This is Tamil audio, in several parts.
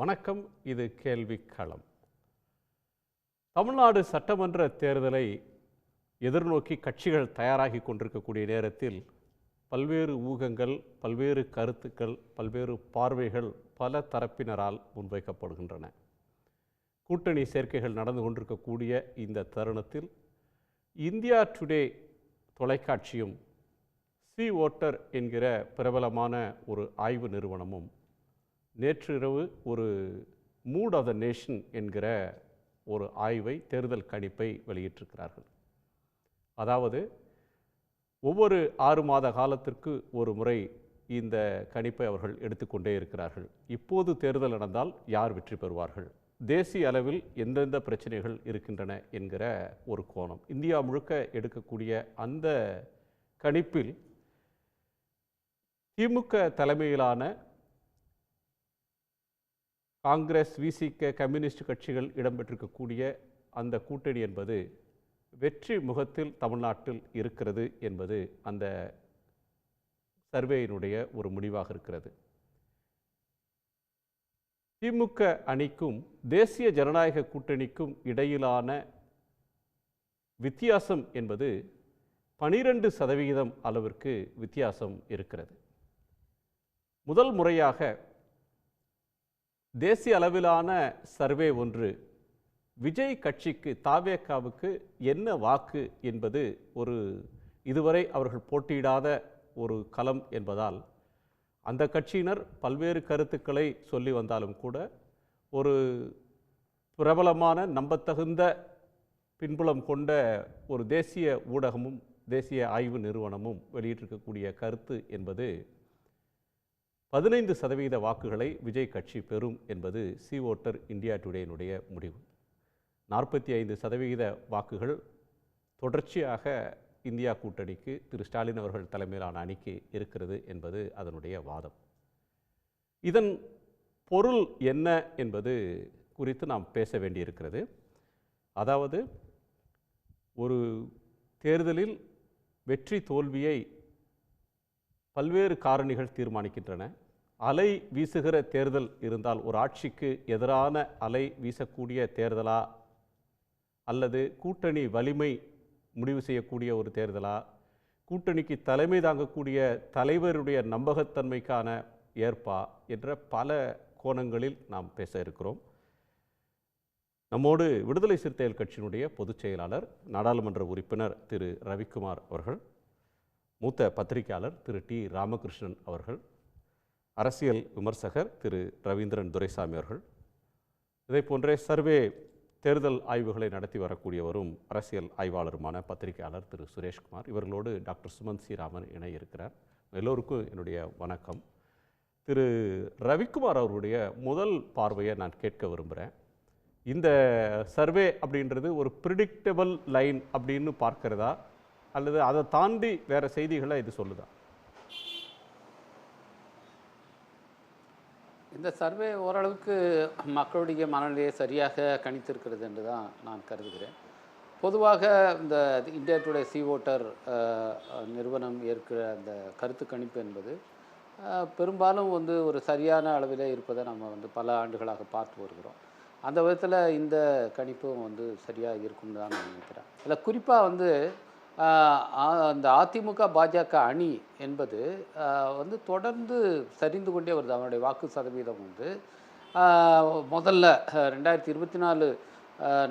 வணக்கம். இது கேள்விக்களம். தமிழ்நாடு சட்டமன்ற தேர்தலை எதிர்நோக்கி கட்சிகள் தயாராகி கொண்டிருக்கக்கூடிய நேரத்தில் பல்வேறு ஊகங்கள், பல்வேறு கருத்துக்கள், பல்வேறு பார்வைகள் பல தரப்பினரால் முன்வைக்கப்படுகின்றன. கூட்டணி சேர்க்கைகள் நடந்து கொண்டிருக்கக்கூடிய இந்த தருணத்தில் இந்தியா டுடே தொலைக்காட்சியும் சி ஓட்டர் என்கிற பிரபலமான ஒரு ஆய்வு நிறுவனமும் நேற்று இரவு ஒரு மூட் ஆஃப் த நேஷன் என்கிற ஒரு ஆய்வை, தேர்தல் கணிப்பை வெளியிட்டிருக்கிறார்கள். அதாவது ஒவ்வொரு 6 மாத காலத்திற்கு ஒரு முறை இந்த கணிப்பை அவர்கள் எடுத்துக்கொண்டே இருக்கிறார்கள். இப்போது தேர்தல் நடந்தால் யார் வெற்றி பெறுவார்கள், தேசிய அளவில் எந்தெந்த பிரச்சனைகள் இருக்கின்றன என்கிற ஒரு கோணம் இந்தியா முழுக்க எடுக்கக்கூடிய அந்த கணிப்பில் திமுக தலைமையிலான காங்கிரஸ், விசிக, கம்யூனிஸ்ட் கட்சிகள் இடம்பெற்றிருக்கக்கூடிய அந்த கூட்டணி என்பது வெற்றி முகத்தில் தமிழ்நாட்டில் இருக்கிறது என்பது அந்த சர்வேயினுடைய ஒரு முடிவாக இருக்கிறது. திமுக அணிக்கும் தேசிய ஜனநாயக கூட்டணிக்கும் இடையிலான வித்தியாசம் என்பது 12% அளவிற்கு வித்தியாசம் இருக்கிறது. முதல் முறையாக தேசிய அளவிலான சர்வே ஒன்று விஜய் கட்சிக்கு, தாவேகாவுக்கு என்ன வாக்கு என்பது ஒரு இதுவரை அவர்கள் போட்டியிடாத ஒரு களம் என்பதால் அந்த கட்சியினர் பல்வேறு கருத்துக்களை சொல்லி வந்தாலும் கூட ஒரு பிரபலமான நம்பத்தகுந்த பின்புலம் கொண்ட ஒரு தேசிய ஊடகமும் தேசிய ஆய்வு நிறுவனமும் வெளியிட்டிருக்கக்கூடிய கருத்து என்பது 15% வாக்குகளை விஜய் கட்சி பெறும் என்பது சி ஓட்டர் இந்தியா டுடேனுடைய முடிவு. 45% வாக்குகள் தொடர்ச்சியாக இந்தியா கூட்டணிக்கு, திரு ஸ்டாலின் அவர்கள் தலைமையிலான அணிக்கு இருக்கிறது என்பது அதனுடைய வாதம். இதன் பொருள் என்ன என்பது குறித்து நாம் பேச வேண்டியிருக்கிறது. அதாவது ஒரு தேர்தலில் வெற்றி தோல்வியை பல்வேறு காரணிகள் தீர்மானிக்கின்றன. அலை வீசுகிற தேர்தல் இருந்தால், ஒரு ஆட்சிக்கு எதிரான அலை வீசக்கூடிய தேர்தலா, அல்லது கூட்டணி வலிமை முடிவு செய்யக்கூடிய ஒரு தேர்தலா, கூட்டணிக்கு தலைமை தாங்கக்கூடிய தலைவருடைய நம்பகத்தன்மைக்கான ஏற்பா என்ற பல கோணங்களில் நாம் பேச இருக்கிறோம். நம்மோடு விடுதலை சிறுத்தைகள் கட்சியினுடைய பொதுச் செயலாளர், நாடாளுமன்ற உறுப்பினர் திரு ரவிக்குமார் அவர்கள், மூத்த பத்திரிகையாளர் திரு டி ராமகிருஷ்ணன் அவர்கள், அரசியல் விமர்சகர் திரு ரவீந்திரன் துரைசாமி அவர்கள், இதை போன்றே சர்வே தேர்தல் ஆய்வுகளை நடத்தி வரக்கூடியவரும் அரசியல் ஆய்வாளருமான பத்திரிகையாளர் திரு சுரேஷ்குமார், இவர்களோடு டாக்டர் சுமந்த் ஸ்ரீராமன் இணைய இருக்கிறார். எல்லோருக்கும் என்னுடைய வணக்கம். திரு ரவிக்குமார் அவருடைய முதல் பார்வையை நான் கேட்க விரும்புகிறேன். இந்த சர்வே அப்படின்றது ஒரு ப்ரிடிக்டபிள் லைன் அப்படின்னு பார்க்கிறதா, அல்லது அதை தாண்டி வேறு செய்திகளை இது சொல்லுதா? இந்த சர்வே ஓரளவுக்கு மக்களுடைய மனநிலையை சரியாக கணித்திருக்கிறது என்று தான் நான் கருதுகிறேன். பொதுவாக இந்த இந்தியா டுடே சி ஓட்டர் நிறுவனம் ஏற்கிற அந்த கருத்து கணிப்பு என்பது பெரும்பாலும் ஒரு சரியான அளவில் இருப்பதை நம்ம பல ஆண்டுகளாக பார்த்து வருகிறோம். அந்த விதத்தில் இந்த கணிப்பும் சரியாக இருக்கும்னு தான் நான் நினைக்கிறேன். அதில் குறிப்பாக அந்த அதிமுக பாஜக அணி என்பது தொடர்ந்து சரிந்து கொண்டே வருது. அவனுடைய வாக்கு சதவீதம் முதல்ல 2024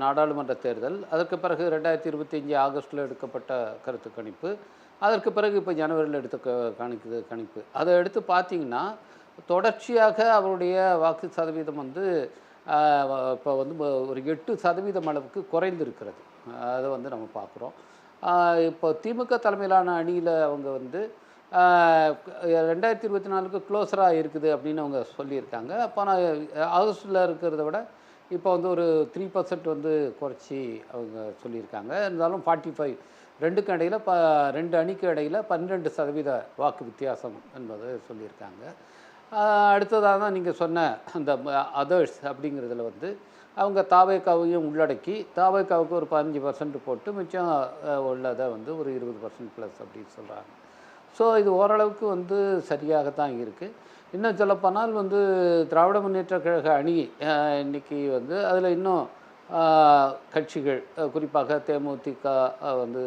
நாடாளுமன்ற தேர்தல், அதற்கு பிறகு 2025 ஆகஸ்டில் எடுக்கப்பட்ட கருத்து கணிப்பு, அதற்கு பிறகு இப்போ ஜனவரியில் எடுத்த கணிப்பு, அதை எடுத்து பார்த்திங்கன்னா தொடர்ச்சியாக அவருடைய வாக்கு சதவீதம் இப்போ ஒரு 8% அளவுக்கு குறைந்திருக்கிறது. அதை நம்ம பார்க்குறோம். இப்போ திமுக தலைமையிலான அணியில் அவங்க 2024க்கு க்ளோஸராக இருக்குது அப்படின்னு அவங்க சொல்லியிருக்காங்க. அப்போ நான் ஆகஸ்டில் இருக்கிறத விட இப்போ ஒரு 3% குறைச்சி அவங்க சொல்லியிருக்காங்க. இருந்தாலும் 45 ரெண்டுக்கு இடையில் 2 அணிக்கு இடையில் 12% வாக்கு வித்தியாசம் என்பது சொல்லியிருக்காங்க. அடுத்ததாக தான் நீங்கள் சொன்ன அந்த அதர்ஸ் அப்படிங்கிறதுல அவங்க தாவேகாவையும் உள்ளடக்கி, தாவேகாவுக்கு ஒரு 15% போட்டு மிச்சம் உள்ளதை ஒரு 20% ப்ளஸ் அப்படின்னு சொல்கிறாங்க. ஸோ இது ஓரளவுக்கு வந்து சரியாகத்தான் இருக்குது. இன்னும் சொல்லப்போனால் வந்து திராவிட முன்னேற்ற கழக அணி இன்னைக்கு வந்து அதில் இன்னும் கட்சிகள் குறிப்பாக தேமுதிக வந்து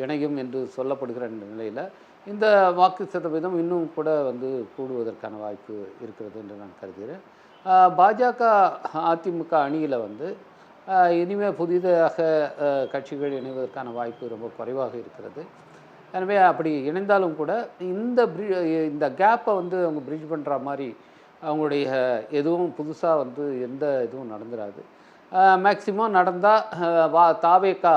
இணையும் என்று சொல்லப்படுகிற நிலையில் இந்த வாக்கு சதவீதம் இன்னும் கூட வந்து கூடுவதற்கான வாய்ப்பு இருக்கிறது என்று நான் கருதுகிறேன். பாஜக அதிமுக அணியில் வந்து இனிமேல் புதிதாக கட்சிகள் இணைவதற்கான வாய்ப்பு ரொம்ப குறைவாக இருக்கிறது. எனவே அப்படி இணைந்தாலும் கூட இந்த கேப்பை வந்து அவங்க பிரிட்ஜ் பண்ணுற மாதிரி அவங்களுடைய எதுவும் புதுசாக வந்து எந்த இதுவும் நடந்துடாது. மேக்சிமம் நடந்தால் தாவேகா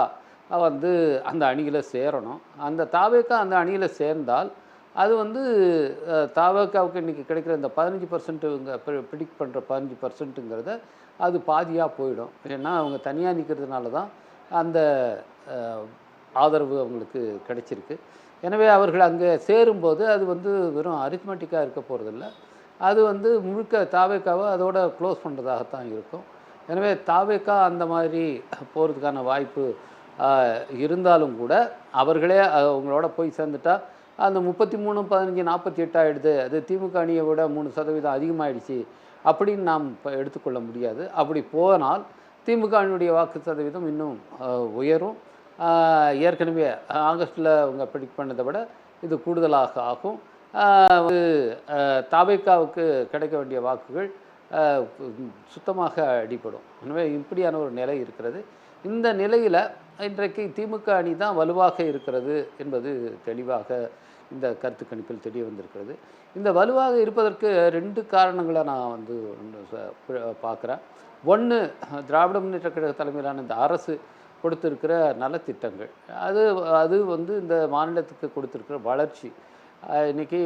வந்து அந்த அணியில் சேரணும். அந்த தாவேகா அந்த அணியில் சேர்ந்தால் அது வந்து தாவேகாவுக்கு இன்றைக்கி கிடைக்கிற இந்த 15% இவங்க ப்ரிடிக்ட் பண்ணுற 15%ங்கிறத அது பாதியாக போயிடும். ஏன்னா அவங்க தனியாக நிற்கிறதுனால தான் அந்த ஆதரவு அவங்களுக்கு கிடைச்சிருக்கு. எனவே அவர்கள் அங்கே சேரும்போது அது வந்து வெறும் அரித்மெட்டிக்காக இருக்க போகிறதில்ல, அது வந்து முழுக்க தாவேகாவை அதோட க்ளோஸ் பண்ணுறதாகத்தான் இருக்கும். எனவே தாவேகா அந்த மாதிரி போகிறதுக்கான வாய்ப்பு இருந்தாலும் கூட அவர்களே அவங்களோட போய் சேர்ந்துட்டா அந்த 33, 15, 48 ஆகிடுது, அது திமுக அணியை விட 3% அதிகமாகிடுச்சு அப்படின்னு நாம் இப்போ எடுத்துக்கொள்ள முடியாது. அப்படி போனால் திமுக அணியுடைய வாக்கு சதவீதம் இன்னும் உயரும். ஏற்கனவே ஆகஸ்ட்டில் அவங்க ப்ரெடிக்ட் பண்ணதை விட இது கூடுதலாக ஆகும். தாவேகாவுக்கு கிடைக்க வேண்டிய வாக்குகள் சுத்தமாக அடிபடும். எனவே இப்படியான ஒரு நிலை இருக்கிறது. இந்த நிலையில் இன்றைக்கு திமுக அணி தான் வலுவாக இருக்கிறது என்பது தெளிவாக இந்த கருத்து கணிப்பில் தெரிய வந்திருக்கிறது. இந்த வலுவாக இருப்பதற்கு 2 காரணங்களை நான் வந்து பார்க்குறேன். ஒன்று, திராவிட முன்னேற்ற கழக தலைமையிலான இந்த அரசு கொடுத்திருக்கிற நலத்திட்டங்கள், அது வந்து இந்த மாநிலத்துக்கு கொடுத்திருக்கிற வளர்ச்சி. இன்றைக்கி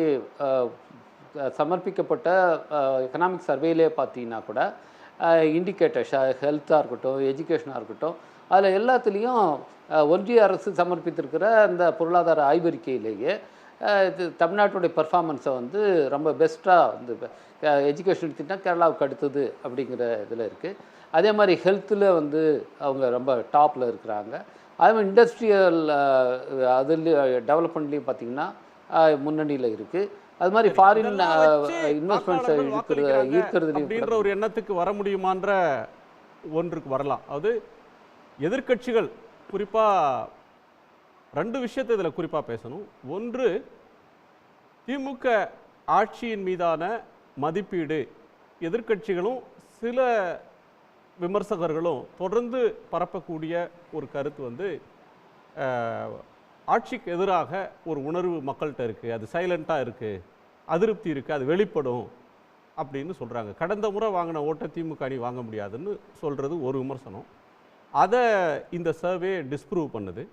சமர்ப்பிக்கப்பட்ட எக்கனாமிக் சர்வேலே பார்த்தீங்கன்னா கூட இண்டிகேட்டர்ஸ் ஹெல்த்தாக இருக்கட்டும், எஜுகேஷனாக இருக்கட்டும், அதில் எல்லாத்துலேயும் ஒன்றிய அரசு சமர்ப்பித்திருக்கிற அந்த பொருளாதார ஆய்வறிக்கையிலேயே தமிழ்நாட்டுடைய பர்ஃபார்மன்ஸை வந்து ரொம்ப பெஸ்ட்டாக வந்து எஜுகேஷன் எடுத்துக்கிட்டால் கேரளாவுக்கு அடுத்தது அப்படிங்கிற இதில் இருக்குது. அதே மாதிரி ஹெல்த்தில் வந்து அவங்க ரொம்ப டாப்பில் இருக்கிறாங்க. அதே மாதிரி இண்டஸ்ட்ரியல் அதுலேயும் டெவலப்மெண்ட்லேயும் பார்த்திங்கன்னா முன்னணியில் இருக்குது. அது மாதிரி ஃபாரின் இன்வெஸ்ட்மெண்ட்ஸை ஈர்க்கிறதுலையும் அப்படின்ற ஒரு எண்ணத்துக்கு வர முடியுமான்ற ஒன்றுக்கு வரலாம். அது எதிர்க்கட்சிகள் குறிப்பாக 2 விஷயத்தை இதில் குறிப்பாக பேசணும். ஒன்று, திமுக ஆட்சியின் மீதான மதிப்பீடு. எதிர்க்கட்சிகளும் சில விமர்சகர்களும் தொடர்ந்து பரப்பக்கூடிய ஒரு கருத்து வந்து ஆட்சிக்கு எதிராக ஒரு உணர்வு மக்கள்கிட்ட இருக்குது, அது சைலண்ட்டாக இருக்குது, அதிருப்தி இருக்குது, அது வெளிப்படும் அப்படின்னு சொல்கிறாங்க. கடந்த முறை வாங்கின ஓட்டை திமுக அணி வாங்க முடியாதுன்னு சொல்கிறது ஒரு விமர்சனம். அதை இந்த சர்வே டிஸ்ப்ரூவ் பண்ணுது.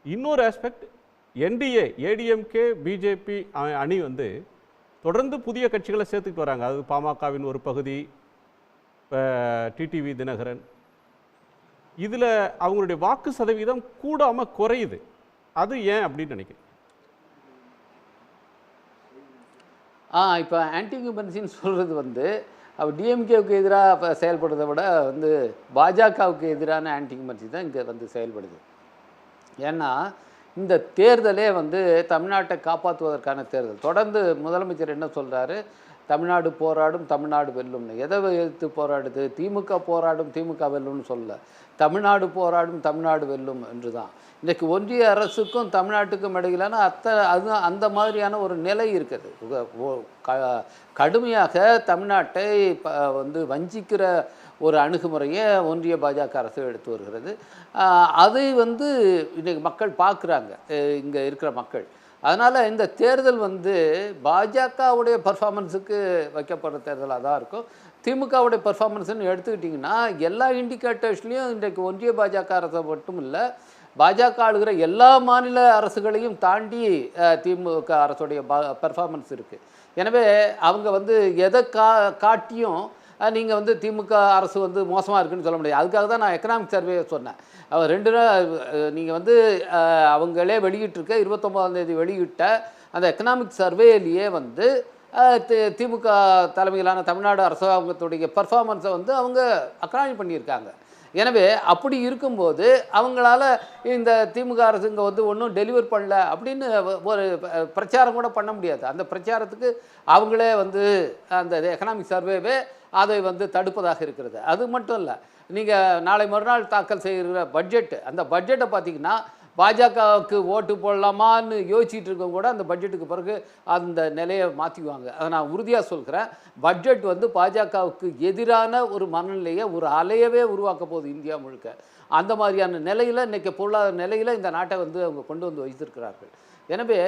இன்னொரு ஆஸ்பெக்ட், என்டிஏ ஏடிஎம்கே பிஜேபி அணி வந்து தொடர்ந்து புதிய கட்சிகளை சேர்த்துக்கிட்டு வராங்க. அது பாமகவின் ஒரு பகுதி, டிடிவி தினகரன். இதில் அவங்களுடைய வாக்கு சதவீதம் கூடாமல் குறையுது. அது ஏன் அப்படின்னு நினைக்கிறேன். இப்போ ஆன்டிகுபன்சின்னு சொல்கிறது வந்து அவர் டிஎம்கேவுக்கு எதிராக செயல்படுறதை விட வந்து பாஜகவுக்கு எதிரான ஆன்டிகுபன்சி தான் இங்கே வந்து செயல்படுது. ஏன்னா இந்த தேர்தலே வந்து தமிழ்நாட்டை காப்பாற்றுவதற்கான தேர்தல். தொடர்ந்து முதலமைச்சர் என்ன சொல்கிறாரு, தமிழ்நாடு போராடும், தமிழ்நாடு வெல்லும்னு. எதை எதிர்த்து போராடுது? திமுக போராடும், திமுக வெல்லும்னு சொல்ல, தமிழ்நாடு போராடும், தமிழ்நாடு வெல்லும் என்று தான். இன்றைக்கு ஒன்றிய அரசுக்கும் தமிழ்நாட்டுக்கும் இடையிலான அது அந்த மாதிரியான ஒரு நிலை இருக்குது. கடுமையாக தமிழ்நாட்டை வந்து வஞ்சிக்கிற ஒரு அணுகுமுறையை ஒன்றிய பாஜக அரசு எடுத்து வருகிறது. அதை வந்து இன்றைக்கு மக்கள் பார்க்குறாங்க, இங்கே இருக்கிற மக்கள். அதனால் இந்த தேர்தல் வந்து பாஜகவுடைய பர்ஃபார்மன்ஸுக்கு வைக்கப்படுற தேர்தலாக தான் இருக்கும். திமுகவுடைய பர்ஃபார்மன்ஸ்ன்னு எடுத்துக்கிட்டிங்கன்னா எல்லா இண்டிகேட்டர்ஸ்லேயும் இன்றைக்கு ஒன்றிய பாஜக அரசை மட்டும் இல்லை, பாஜக ஆளுகிற எல்லா மாநில அரசுகளையும் தாண்டி திமுக அரசுடைய பர்ஃபார்மன்ஸ் இருக்குது. எனவே அவங்க வந்து எதை காட்டியும் நீங்கள் வந்து திமுக அரசு வந்து மோசமாக இருக்குதுன்னு சொல்ல முடியாது. அதுக்காக தான் நான் எக்கனாமிக் சர்வே சொன்னேன். 2 நாள் நீங்கள் வந்து அவங்களே வெளியிட்டிருக்க 29ஆம் தேதி வெளியிட்ட அந்த எக்கனாமிக் சர்வேலேயே வந்து திமுக தலைமையிலான தமிழ்நாடு அரசாங்கத்துடைய பர்ஃபார்மன்ஸை வந்து அவங்க அக்னாலஜ் பண்ணியிருக்காங்க. எனவே அப்படி இருக்கும்போது அவங்களால இந்த திமுக அரசு இங்கே வந்து ஒன்றும் டெலிவர் பண்ணல அப்படின்னு ஒரு பிரச்சாரம் கூட பண்ண முடியாது. அந்த பிரச்சாரத்துக்கு அவங்களே வந்து அந்த எக்கனாமிக் சர்வேவே அதை வந்து தடுப்பதாக இருக்கிறது. அது மட்டும் இல்லை, நீங்கள் நாளை மறுநாள் தாக்கல் செய்கிற பட்ஜெட்டு, அந்த பட்ஜெட்டை பார்த்தீங்கன்னா பாஜகவுக்கு ஓட்டு போடலாமான்னு யோசிச்சுட்டு இருக்கவங்க கூட அந்த பட்ஜெட்டுக்கு பிறகு அந்த நிலையை மாற்றிக்குவாங்க. அதை நான் உறுதியாக சொல்கிறேன். பட்ஜெட் வந்து பாஜகவுக்கு எதிரான ஒரு மனநிலையை, ஒரு அலையவே உருவாக்க போகுது இந்தியா முழுக்க. அந்த மாதிரியான நிலையில் இன்றைக்கி பொருளாதார நிலையில் இந்த நாட்டை வந்து அவங்க கொண்டு வந்து வைத்திருக்கிறார்கள். எனவே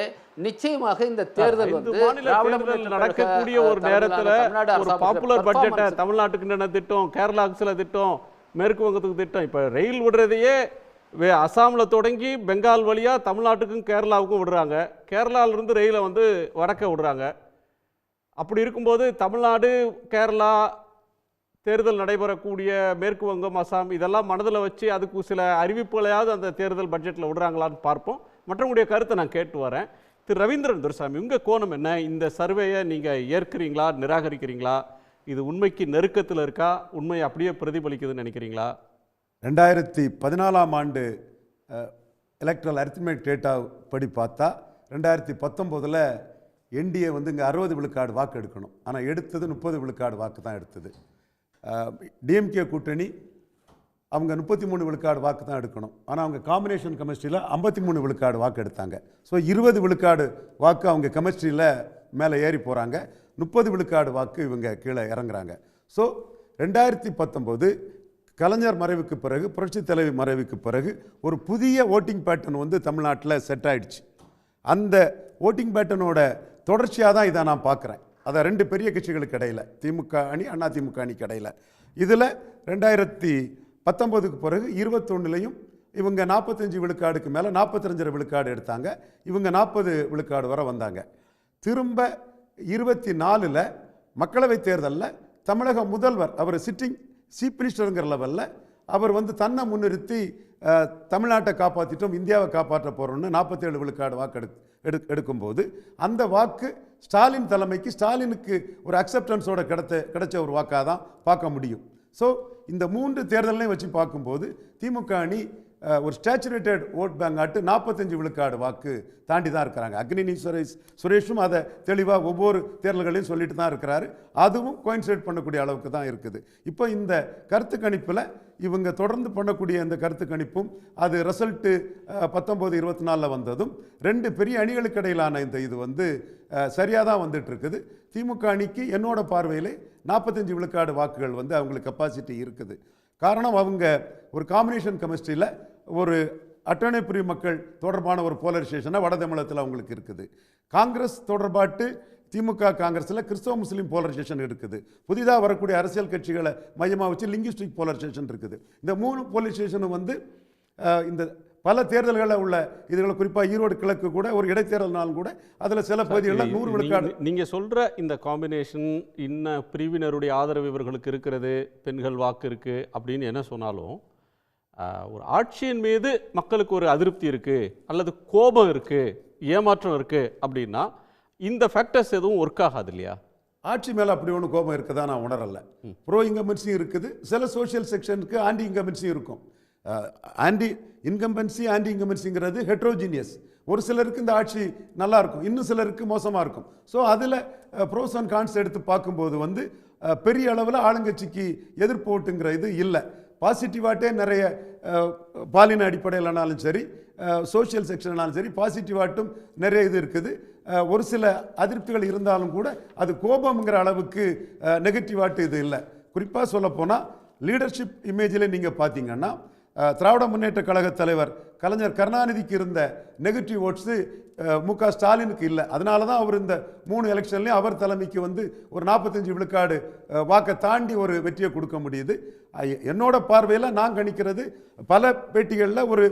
நிச்சயமாக இந்த தேர்தல் வந்து நடக்கக்கூடிய ஒரு நேரத்தில் ஒரு பாப்புலர் பட்ஜெட்டை தமிழ்நாட்டுக்கு என்னென்ன திட்டம், கேரளாவுக்கு சில திட்டம், மேற்கு வங்கத்துக்கு திட்டம், இப்போ ரயில் விடுறதையே அசாமில் தொடங்கி பெங்கால் வழியாக தமிழ்நாட்டுக்கும் கேரளாவுக்கும் விடுறாங்க, கேரளாவிலிருந்து ரயிலை வந்து வடக்க விடுறாங்க. அப்படி இருக்கும்போது தமிழ்நாடு, கேரளா, தேர்தல் நடைபெறக்கூடிய மேற்கு வங்கம், அசாம் இதெல்லாம் மனதில் வச்சு அதுக்கு சில அறிவிப்புகளையாவது அந்த தேர்தல் பட்ஜெட்டில் விடுறாங்களான்னு பார்ப்போம். மற்றவங்களுடைய கருத்தை நான் கேட்டு வரேன். திரு ரவீந்திரன் துரைசாமி, உங்கள் கோணம் என்ன? இந்த சர்வேயை நீங்கள் ஏற்கிறீங்களா, நிராகரிக்கிறீங்களா? இது உண்மைக்கு நெருக்கத்தில் இருக்கா, உண்மை அப்படியே பிரதிபலிக்குதுன்னு நினைக்கிறீங்களா? 2014 ஆண்டு எலக்ட்ரல் அரித்மெட்டிக் டேட்டா படி பார்த்தா 2019 என்டிஏ வந்து இங்கே 60 விழுக்காடு வாக்கு எடுக்கணும். ஆனால் எடுத்தது 30 விழுக்காடு வாக்கு தான் எடுத்தது. டிஎம்கே கூட்டணி அவங்க 33 விழுக்காடு வாக்கு தான் எடுக்கணும். ஆனால் அவங்க காம்பினேஷன் கெமிஸ்ட்ரியில் 53 விழுக்காடு வாக்கு எடுத்தாங்க. ஸோ 20 விழுக்காடு வாக்கு அவங்க கெமிஸ்ட்ரியில் மேலே ஏறி போகிறாங்க, 30 விழுக்காடு வாக்கு இவங்க கீழே இறங்குறாங்க. ஸோ 2019 கலைஞர் மறைவுக்கு பிறகு, புரட்சித் தலைவி மறைவுக்கு பிறகு ஒரு புதிய ஓட்டிங் பேட்டர்ன் வந்து தமிழ்நாட்டில் செட் ஆயிடுச்சு. அந்த ஓட்டிங் பேட்டர்னோட தொடர்ச்சியாக தான் இதை நான் பார்க்குறேன். அதை ரெண்டு பெரிய கட்சிகளுக்கு இடையில், திமுக அணி, அதிமுக அணிக்கு இடையில். இதில் 2019க்கு பிறகு 21லையும் இவங்க 45 விழுக்காடுக்கு மேலே 42 விழுக்காடு எடுத்தாங்க. இவங்க 40 விழுக்காடு வரை வந்தாங்க. திரும்ப 24ல் மக்களவைத் தேர்தலில் தமிழக முதல்வர் அவர் சிட்டிங் சீஃப் மினிஸ்டருங்கிற லெவலில் அவர் வந்து தன்னை முன்னிறுத்தி தமிழ்நாட்டை காப்பாற்றிட்டோம், இந்தியாவை காப்பாற்ற போகிறோம்னு 47 விழுக்காடு வாக்கு எடுக்கும்போது அந்த வாக்கு ஸ்டாலின் தலைமைக்கு, ஸ்டாலினுக்கு ஒரு அக்செப்டன்ஸோட கிடைச்ச ஒரு வாக்காக தான் பார்க்க முடியும். ஸோ இந்த 3 தேர்தலையும் வச்சு பார்க்கும்போது திமுக அணி ஒரு ஸ்டேச்சுரேட்டட் ஓட் பேங்க் ஆட்டு 45 விழுக்காடு வாக்கு தாண்டி தான் இருக்கிறாங்க. அக்னினி சுரேஷும் அதை தெளிவாக ஒவ்வொரு தேர்தல்களையும் சொல்லிட்டு தான் இருக்கிறாரு. அதுவும் கோயின்சைட் பண்ணக்கூடிய அளவுக்கு தான் இருக்குது. இப்போ இந்த கருத்து கணிப்பில் இவங்க தொடர்ந்து பண்ணக்கூடிய இந்த கருத்து கணிப்பும் அது ரிசல்ட்டு 19-24 வந்ததும் ரெண்டு பெரிய அணிகளுக்கு இடையிலான இந்த இது வந்து சரியாக தான் வந்துட்டு இருக்குது. திமுக அணிக்கு என்னோட பார்வையில் 45 விழுக்காடு வாக்குகள் வந்து அவங்களுக்கு கெப்பாசிட்டி இருக்குது. காரணம், அவங்க ஒரு காம்பினேஷன் கெமிஸ்ட்ரியில் ஒரு அட்டர்னி பிரிவு மக்கள் தொடர்பான ஒரு போலரைசேஷனாக வட தமிழகத்தில் அவங்களுக்கு இருக்குது. காங்கிரஸ் தொடர்பாட்டு திமுக காங்கிரஸில் கிறிஸ்தவ முஸ்லீம் போலரைசேஷன் இருக்குது. புதிதாக வரக்கூடிய அரசியல் கட்சிகளை மையமாக வச்சு லிங்குஸ்டிக் போலரைசேஷன் இருக்குது. இந்த 3 போலரைசேஷனும் வந்து இந்த பல தேர்தல்களில் உள்ள இதுகளை, குறிப்பாக ஈரோடு கிழக்கு கூட ஒரு இடைத்தேர்தல்னாலும் கூட அதில் சில பகுதிகளில் 100 விழுக்காடு. நீங்கள் சொல்கிற இந்த காம்பினேஷன் இன்ன பிரிவினருடைய ஆதரவு இவர்களுக்கு இருக்கிறது, பெண்கள் வாக்கு இருக்குது அப்படின்னு என்ன சொன்னாலும், ஒரு ஆட்சியின் மீது மக்களுக்கு ஒரு அதிருப்தி இருக்குது அல்லது கோபம் இருக்குது, ஏமாற்றம் இருக்குது அப்படின்னா இந்த ஃபேக்டர்ஸ் எதுவும் ஒர்க் ஆகாது இல்லையா? ஆட்சி மேலே அப்படி ஒன்றும் கோபம் இருக்குதா நான் உணரலை. ப்ரோ இன்கம்பன்சியும் இருக்குது, சில சோஷியல் செக்ஷனுக்கு ஆன்டி இன்கம்பன்சியும் இருக்கும். ஆன்டி இன்கம்பன்சி, ஆன்டி இன்கம்பன்சிங்கிறது ஹெட்ரோஜீனியஸ். ஒரு சிலருக்கு இந்த ஆட்சி நல்லா இருக்கும், இன்னும் சிலருக்கு மோசமாக இருக்கும். ஸோ அதில் ப்ரோஸ் அண்ட் கான்ஸ் எடுத்து பார்க்கும்போது வந்து பெரிய அளவில் ஆளுங்கட்சிக்கு எதிர்ப்பு ஓட்டுங்கிற இது இல்லை. பாசிட்டிவாட்டே நிறைய பாலின அடிப்படையிலனாலும் சரி, சோஷியல் செக்ஷனாலும் சரி, பாசிட்டிவாட்டும் நிறைய இது இருக்குது. ஒரு சில அதிருப்திகள் இருந்தாலும் கூட அது கோபம்ங்கிற அளவுக்கு நெகட்டிவாட்டு இது இல்லை. குறிப்பாக சொல்லப்போனால் லீடர்ஷிப் இமேஜில் நீங்கள் பார்த்தீங்கன்னா திராவிட முன்னேற்ற கழக தலைவர் கலைஞர் கருணாநிதிக்கு இருந்த நெகட்டிவ் ஓட்ஸு மு.க. ஸ்டாலினுக்கு இல்லை. அதனால தான் அவர் இந்த 3 எலெக்ஷன்லேயும் அவர் தலைமைக்கு வந்து ஒரு 45 விழுக்காடு வாக்கை தாண்டி ஒரு வெற்றியை கொடுக்க முடியுது. என்னோட பார்வையில் நான் கணிக்கிறது, பல பேட்டிகளில் ஒரு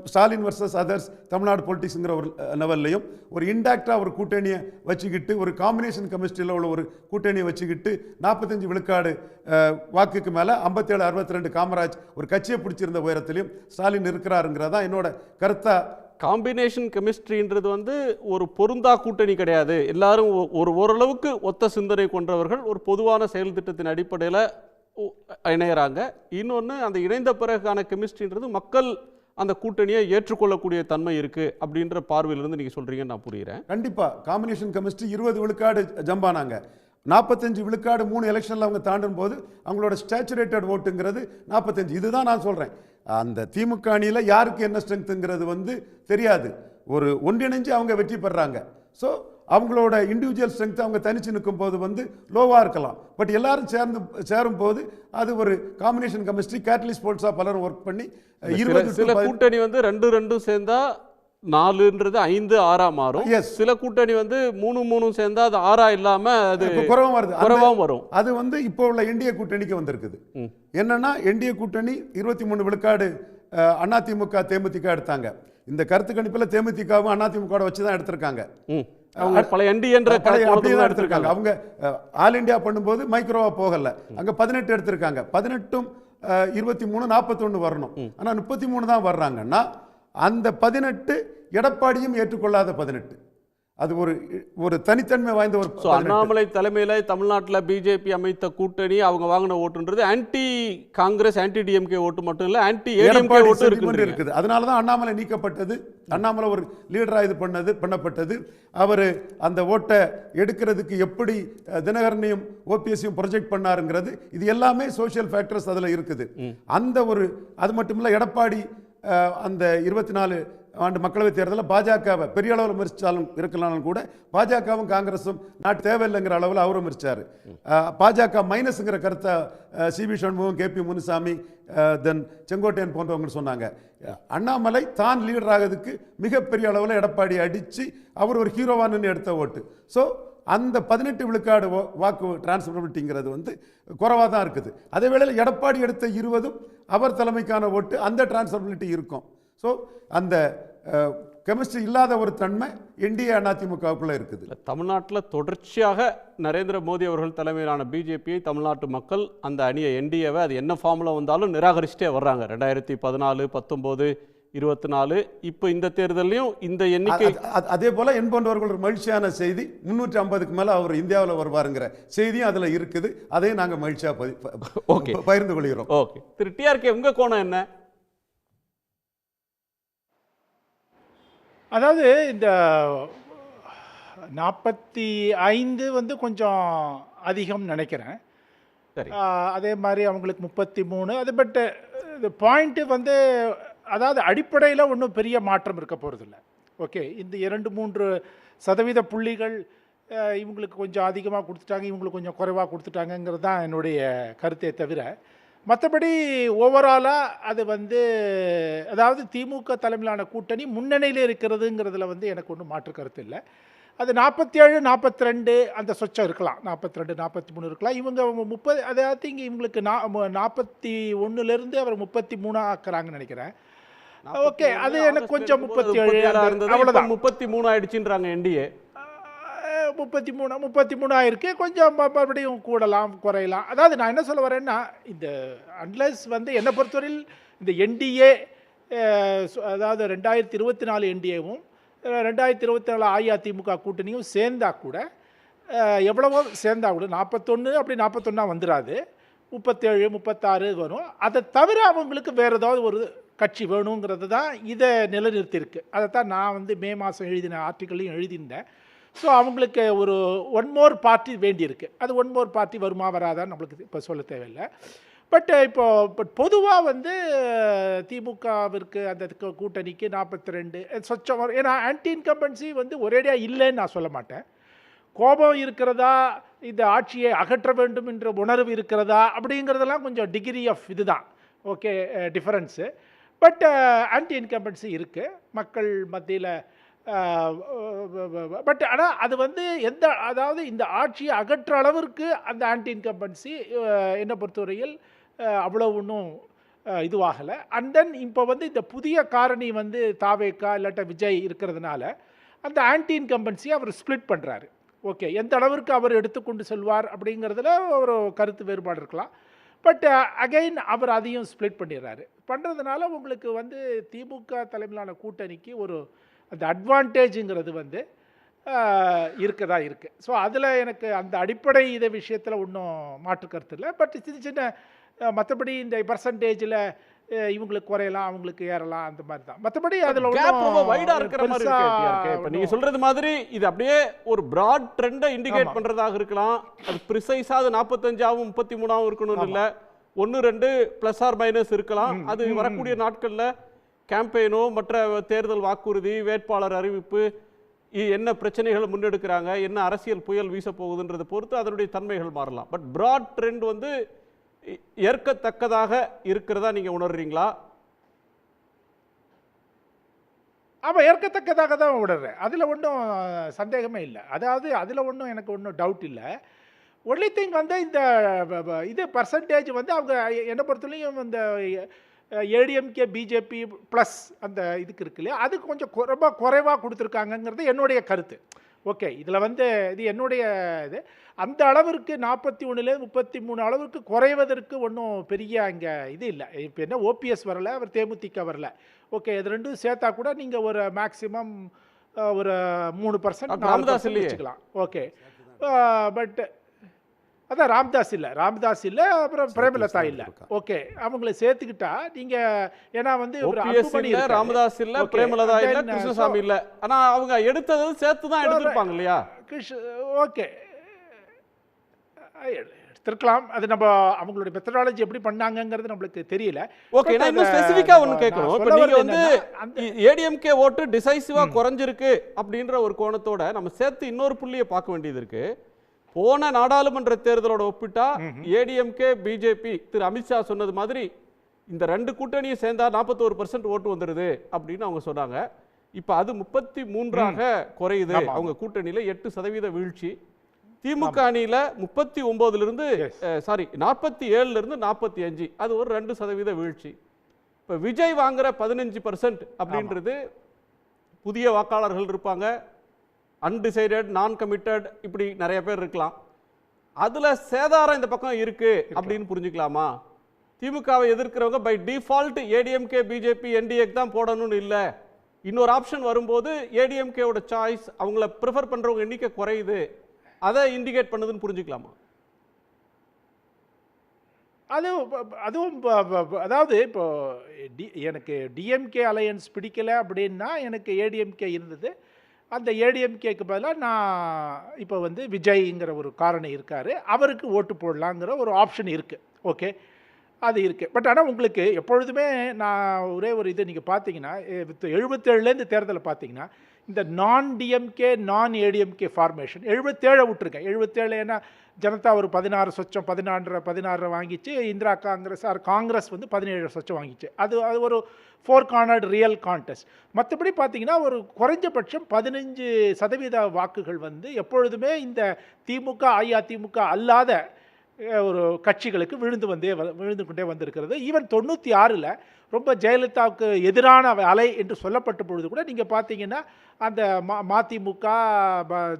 ஸ்டாலின் வர்சஸ் அதர்ஸ் தமிழ்நாடு பொலிட்டிக்ஸுங்கிற ஒரு லெவல்லையும் ஒரு இன்டாக்டாக ஒரு கூட்டணியை வச்சுக்கிட்டு, ஒரு காம்பினேஷன் கெமிஸ்ட்ரியில் உள்ள ஒரு கூட்டணியை வச்சுக்கிட்டு 45 விழுக்காடு வாக்குக்கு மேலே 57-62 காமராஜ் ஒரு கட்சியை பிடிச்சிருந்த உயரத்திலையும் ஸ்டாலின் இருக்கிறாருங்கிறதா என்னோட கருத்தா. காம்பினேஷன் கெமிஸ்ட்ரின்றது வந்து ஒரு பொருந்தா கூட்டணி கிடையாது. எல்லாரும் ஓரளவுக்கு ஒத்த சிந்தனை கொண்டவர்கள் ஒரு பொதுவான செயல் திட்டத்தின் அடிப்படையில் இணையறாங்க. இன்னொன்று, அந்த இணைந்த பிறகான கெமிஸ்ட்ரின்றது மக்கள் அந்த கூட்டணியை ஏற்றுக்கொள்ளக்கூடிய தன்மை இருக்கு அப்படின்ற பார்வையிலிருந்து நீங்க சொல்றீங்கன்னு நான் புரிகிறேன். கண்டிப்பா காம்பினேஷன் கெமிஸ்ட்ரி 20 விழுக்காடு ஜம்ப் ஆனாங்க. 45 விழுக்காடு 3 எலெக்ஷனில் அவங்க தாண்டும் போது அவங்களோட ஸ்டேச்சுரேட்டட் ஓட்டுங்கிறது 45. இதுதான் நான் சொல்கிறேன். அந்த திமுக அணியில் யாருக்கு என்ன ஸ்ட்ரென்த்துங்கிறது வந்து தெரியாது. ஒரு ஒன்றிணைஞ்சு அவங்க வெற்றி பெறாங்க. ஸோ அவங்களோட இண்டிவிஜுவல் ஸ்ட்ரென்த் அவங்க தனிச்சு நிற்கும் போது வந்து லோவாக இருக்கலாம். பட் எல்லாரும் சேரும் போது அது ஒரு காம்பினேஷன் கெமிஸ்ட்ரி. கேட்டலிஸ்ட் போல்ஸாக பலரும் ஒர்க் பண்ணி சில கூட்டணி வந்து 2 சேர்ந்தா 4ன்றது 5 6 மாறும். சில கூட்டணி வந்து 3 சேர்ந்தா அது 6 இல்லாம அது குறைவாக வரும். அது வந்து இப்போ உள்ள என்டிஏ கூட்டணிக்கு வந்திருக்குது. என்னன்னா என்டிஏ கூட்டணி 23 விழுக்காடு அதிமுக தேமுதிக எடுத்தாங்க. இந்த கருத்து கணிப்பில் தேமுதிகவும் அதிமுக வச்சு தான் எடுத்திருக்காங்க. பழைய என்டிஏன்ற எடுத்திருக்காங்க. அவங்க ஆல் இண்டியா பண்ணும்போது மைக்ரோவா போகல. அங்க 18 எடுத்திருக்காங்க. 18ம் 23 41 வரணும். ஆனா 33 தான் வர்றாங்கன்னா அந்த 18 எடப்பாடியும் ஏற்றுக்கொள்ளாத 18. அது ஒரு தனித்தன்மை வாய்ந்த ஒரு அண்ணாமலை தலைமையில தமிழ்நாட்டில் பிஜேபி அமைத்த கூட்டணி அவங்க வாங்கின ஓட்டுன்றது ஆன்டி காங்கிரஸ் ஆன்டி டிஎம்கே ஓட்டு மட்டும் இல்ல, ஆன்டி ஏடிஎம்கே ஓட்டு இருக்குது. அதனால தான் அண்ணாமலை நீக்கப்பட்டது. அண்ணாமலை ஒரு லீடரா இது பண்ணப்பட்டது. அவர் அந்த ஓட்டை எடுக்கிறதுக்கு எப்படி தினகரனையும் ஓபிஎஸ்ஸையும் ப்ரொஜெக்ட் பண்ணாருங்கிறது இது எல்லாமே சோஷியல் ஃபேக்டர்ஸ் அதில் இருக்குது. அந்த ஒரு அது மட்டும் இல்லை, எடப்பாடி அந்த 24 ஆண்டு மக்களவைத் தேர்தலில் பாஜகவை பெரிய அளவில் விமர்சித்தாலும் இருக்கலாம்னு கூட பாஜகவும் காங்கிரஸும் நாட்டு தேவையில்லைங்கிற அளவில் அவரும் விமர்சித்தார். பாஜக மைனஸுங்கிற கருத்தை சிவி சண்முகம், கேபி முனுசாமி, தென் செங்கோட்டையன் போன்றவங்க சொன்னாங்க. அண்ணாமலை தான் லீடர் ஆகிறதுக்கு மிகப்பெரிய அளவில் எடப்பாடி அடித்து அவர் ஒரு ஹீரோவானு எடுத்த ஓட்டு. ஸோ அந்த 18 விழுக்காடு வாக்கு டிரான்ஸ்பரபிலிட்டிங்கிறது வந்து குறைவாக தான் இருக்குது. அதே வேளையில் எடப்பாடி எடுத்த 20 அவர் தலைமைக்கான ஓட்டு, அந்த டிரான்ஸ்பரபிலிட்டி இருக்கும். ஸோ அந்த கெமிஸ்ட்ரி இல்லாத ஒரு தன்மை என்டிஏ அதிமுகவுக்குள்ள இருக்குது. தமிழ்நாட்டில் தொடர்ச்சியாக நரேந்திர மோடி அவர்கள் தலைமையிலான பிஜேபியை தமிழ்நாட்டு மக்கள் அந்த அணியை என்டிஏவை அது என்ன ஃபார்முலா வந்தாலும் நிராகரிச்சுட்டே வர்றாங்க. 2014, 19, 24 இப்போ இந்த தேர்தலையும் இந்த எண்ணிக்கை. அதே போல என்பவர்கள் ஒரு மகிழ்ச்சியான செய்தி, 350க்கு மேல அவர் இந்தியாவில் வருவாருங்கிற செய்தியும் அதுல இருக்குது. அதையும் நாங்கள் மகிழ்ச்சியா பகிர்ந்து கொள்கிறோம். ஓகே, திரு டிஆர்கே, உங்க கோணம் என்ன? அதாவது இந்த 45 வந்து கொஞ்சம் அதிகம் நினைக்கிறேன். அதே மாதிரி அவங்களுக்கு 33. அது பட் இந்த பாயிண்ட்டு வந்து அதாவது அடிப்படையில் ஒன்றும் பெரிய மாற்றம் இருக்க போகிறதில்ல. ஓகே, இந்த 2-3% புள்ளிகள் இவங்களுக்கு கொஞ்சம் அதிகமாக கொடுத்துட்டாங்க, இவங்களுக்கு கொஞ்சம் குறைவாக கொடுத்துட்டாங்கங்கிறது தான் என்னுடைய கருத்தை தவிர மற்றபடி ஓவராலாக அது வந்து அதாவது திமுக தலைமையிலான கூட்டணி முன்னணியில் இருக்கிறதுங்கிறதுல வந்து எனக்கு ஒன்றும் மாற்று கருத்து இல்லை. அது 47, 42 அந்த சொச்சம் இருக்கலாம், 42, 43 இருக்கலாம். இவங்க 30, அதாவது இங்கே இவங்களுக்கு 41லேருந்து அவர் 33 ஆக்குறாங்கன்னு நினைக்கிறேன். ஓகே, அது எனக்கு கொஞ்சம் 37 அவ்வளோதான். 33 ஆயிடுச்சுன்றாங்க என்டிஏ. 33 ஆயிருக்கு. கொஞ்சம் மறுபடியும் கூடலாம் குறையலாம். அதாவது நான் என்ன சொல்ல வரேன்னா, இந்த அன்லஸ் வந்து என்னை பொறுத்தவரையில் இந்த என்டிஏ அதாவது 2024 என்டிஏவும் 2024 அஇஅதிமுக கூட்டணியும் சேர்ந்தா கூட எவ்வளவோ சேர்ந்தா கூட 41 அப்படி 41 வந்துடாது, 37, 36 வரும். அதை தவிர அவங்களுக்கு வேறு ஏதாவது ஒரு கட்சி வேணுங்கிறது தான் இதை நிலைநிறுத்தியிருக்கு. அதைத்தான் நான் வந்து மே மாதம் எழுதின ஆர்டிக்கல்லையும் எழுதியிருந்தேன். ஸோ அவங்களுக்கு ஒரு ஒன் மோர் பார்ட்டி வேண்டியிருக்கு. அது ஒன் மோர் பார்ட்டி வருமா வராதான்னு நம்மளுக்கு இப்போ சொல்ல தேவையில்லை. பட் பொதுவாக வந்து திமுகவிற்கு அந்த கூட்டணிக்கு 42 சொச்சம் வரும். ஏன்னா ஆன்டி இன்கம்பன்சி வந்து ஒரேடியாக இல்லைன்னு நான் சொல்ல மாட்டேன். கோபம் இருக்கிறதா, இந்த ஆட்சியை அகற்ற வேண்டும் என்ற உணர்வு இருக்கிறதா அப்படிங்கிறதெல்லாம் கொஞ்சம் டிகிரி ஆஃப் இது தான். Okay, difference. But anti incumbency இருக்குது மக்கள் மத்தியில். பட் ஆனால் அது வந்து அதாவது இந்த ஆட்சியை அகற்ற அளவிற்கு அந்த ஆன்டி இன்கம்பன்சி என்னை பொறுத்தவரையில் அவ்வளோ ஒன்றும் இதுவாகலை. அண்ட் தென் இப்போ வந்து இந்த புதிய காரணி வந்து தாவேக்கா இல்லாட்ட விஜய் இருக்கிறதுனால அந்த ஆன்டி இன்கம்பன்சியை அவர் ஸ்ப்ளிட் பண்ணுறாரு. ஓகே, எந்த அளவிற்கு அவர் எடுத்துக்கொண்டு செல்வார் அப்படிங்கிறதுல ஒரு கருத்து வேறுபாடு இருக்கலாம். பட் அகைன் அவர் அதையும் ஸ்ப்ளிட் பண்ணிடுறாரு. பண்ணுறதுனால உங்களுக்கு வந்து திமுக தலைமையிலான கூட்டணிக்கு ஒரு அந்த அட்வான்டேஜுங்கிறது வந்து இருக்கதா இருக்குது. ஸோ அதில் எனக்கு அந்த அடிப்படை இதை விஷயத்தில் ஒன்றும் மாற்று கருத்து இல்லை. பட் சின்ன சின்ன மற்றபடி இந்த பர்சன்டேஜில் இவங்களுக்கு குறையலாம், அவங்களுக்கு ஏறலாம், அந்த மாதிரி தான். மற்றபடி அதில் கேப் ரொம்ப வைடா இருக்கிற மாதிரி இருக்கு. இப்போ நீங்க சொல்றது மாதிரி இது அப்படியே ஒரு பிராட் ட்ரெண்டை இண்டிகேட் பண்றதாக இருக்கலாம். அது ப்ரிசைஸா அது 45ஆவும் 33ஆவும் இருக்கணும்னு இல்லை, 1-2 ப்ளஸ் ஆர் மைனஸ் இருக்கலாம். அது வரக்கூடிய நாட்கள்ல கேம்பெயினோ மற்ற தேர்தல் வாக்குறுதி, வேட்பாளர் அறிவிப்பு, என்ன பிரச்சனைகள் முன்னெடுக்கிறாங்க, என்ன அரசியல் புயல் வீச போகுதுன்றதை பொறுத்து அதனுடைய தன்மைகள் மாறலாம். பட் பிராட் ட்ரெண்ட் வந்து ஏற்கத்தக்கதாக இருக்கிறதா நீங்க உணர்றீங்களா? ஆமாம், ஏற்கத்தக்கதாக தான் உணர்றேன். அதில் ஒன்றும் சந்தேகமே இல்லை. அதாவது அதில் ஒன்றும் எனக்கு ஒன்றும் டவுட் இல்லை. ஒன்லி திங் வந்து இந்த இது பர்சன்டேஜ் வந்து அவங்க என்னை பொறுத்தவரையும் இந்த ஏடிஎம்கே பிஜேபி ப்ளஸ் அந்த இதுக்கு இருக்கு இல்லையா, அது கொஞ்சம் ரொம்ப குறைவாக கொடுத்துருக்காங்கங்கிறது என்னுடைய கருத்து. ஓகே, இதில் வந்து இது என்னுடைய இது. அந்த அளவிற்கு 41லேருந்து 33 அளவுக்கு குறைவதற்கு ஒன்றும் பெரிய அங்கே இது இல்லை. இப்போ என்ன ஓபிஎஸ் வரல, அவர் தேமுதிக வரல. ஓகே, இது ரெண்டும் சேர்த்தா கூட நீங்கள் ஒரு மேக்ஸிமம் ஒரு 3% ராமதாஸ் வச்சுக்கலாம். ஓகே, பட் அதான் ராம்தாஸ் இல்லை, அப்புறம் பிரேமலதா இல்லை. ஓகே, அவங்களை சேர்த்துக்கிட்டா நீங்க ஏன்னா வந்து ராமதாஸ் இல்ல, பிரேமலதா இல்ல, கிருஷ்ணசாமி இல்ல, ஆனா அவங்க எடுத்தது சேர்த்து தான் எடுத்திருப்பாங்க இல்லையா? ஓகே, எடுத்திருக்கலாம். அது நம்ம அவங்களுடைய மெத்தடாலஜி எப்படி பண்ணாங்கங்கிறது நம்மளுக்கு தெரியல. ஓகே, நான் இன்னும் ஸ்பெசிஃபிக்கா ஒன்னு கேட்கணும். இப்போ நீங்க வந்து ஏடிஎம்கே ஓட்டு டிசைசிவா குறைஞ்சிருக்கு அப்படின்ற ஒரு கோணத்தோட நம்ம சேர்த்து இன்னொரு புள்ளியை பார்க்க வேண்டியது இருக்கு. போன நாடாளுமன்ற தேர்தலோட ஒப்பிட்டா ஏடிஎம்கே பிஜேபி திரு அமித்ஷா சொன்னது மாதிரி இந்த 2 கூட்டணியை சேர்ந்தா 41% ஓட்டு வந்துருது அப்படின்னு அவங்க சொன்னாங்க. இப்ப அது 33ஆக குறையுது. அவங்க கூட்டணியில 8% வீழ்ச்சி. திமுக அணியில 39லிருந்து 47லிருந்து 45, அது ஒரு 2% வீழ்ச்சி. இப்ப விஜய் வாங்குற 15% அப்படின்றது புதிய வாக்காளர்கள் இருப்பாங்க, அன்டிசைடட், நான் கமிட்டட், இப்படி நிறைய பேர் இருக்கலாம். அதுல சேதாரம் இந்த பக்கம் இருக்கு அப்படின்னு புரிஞ்சுக்கலாமா? திமுகவை எதிர்க்கிறவங்க பை டிஃபால்ட் ஏடிஎம்கே பிஜேபி என்டிஏக்கு தான் போடணும்னு இல்லை, இன்னொரு ஆப்ஷன் வரும்போது ஏடிஎம்கேவோட சாய்ஸ், அவங்கள ப்ரிஃபர் பண்றவங்க எண்ணிக்கை குறையுது, அதை இண்டிகேட் பண்ணுதுன்னு புரிஞ்சுக்கலாமா? அதுவும் அதாவது இப்போ எனக்கு டிஎம்கே அலையன்ஸ் பிடிக்கலை அப்படின்னா எனக்கு ஏடிஎம்கே இருந்தது. அந்த ஏடிஎம்கேக்கு பதிலாக நான் இப்போ வந்து விஜய்ங்கிற ஒரு காரணி இருக்கார், அவருக்கு ஓட்டு போடலாங்கிற ஒரு ஆப்ஷன் இருக்குது. ஓகே, அது இருக்குது. பட் ஆனால் உங்களுக்கு எப்பொழுதுமே நான் ஒரே ஒரு இது நீங்கள் பார்த்தீங்கன்னா 77லேருந்து தேர்தலை பார்த்தீங்கன்னா இந்த நான் டிஎம்கே நான் ஏடிஎம்கே ஃபார்மேஷன் 77 விட்டுருக்கேன். 77 ஏன்னா ஜனதா ஒரு 16 சொச்சம் 16 வாங்கிச்சு, இந்திரா காங்கிரஸ் வந்து 17 சொச்சம் வாங்கிச்சு. அது ஒரு 4 கார்னர்டு ரியல் கான்டெஸ்ட். மற்றபடி பார்த்தீங்கன்னா ஒரு குறைஞ்சபட்சம் 15% வாக்குகள் வந்து எப்பொழுதுமே இந்த திமுக அதிமுக அல்லாத ஒரு கட்சிகளுக்கு விழுந்து கொண்டே வந்திருக்கிறது. ஈவன் 96ல் ரொம்ப ஜெயலலிதாவுக்கு எதிரான அலை என்று சொல்லப்பட்ட பொழுது கூட நீங்கள் பார்த்தீங்கன்னா அந்த மதிமுக,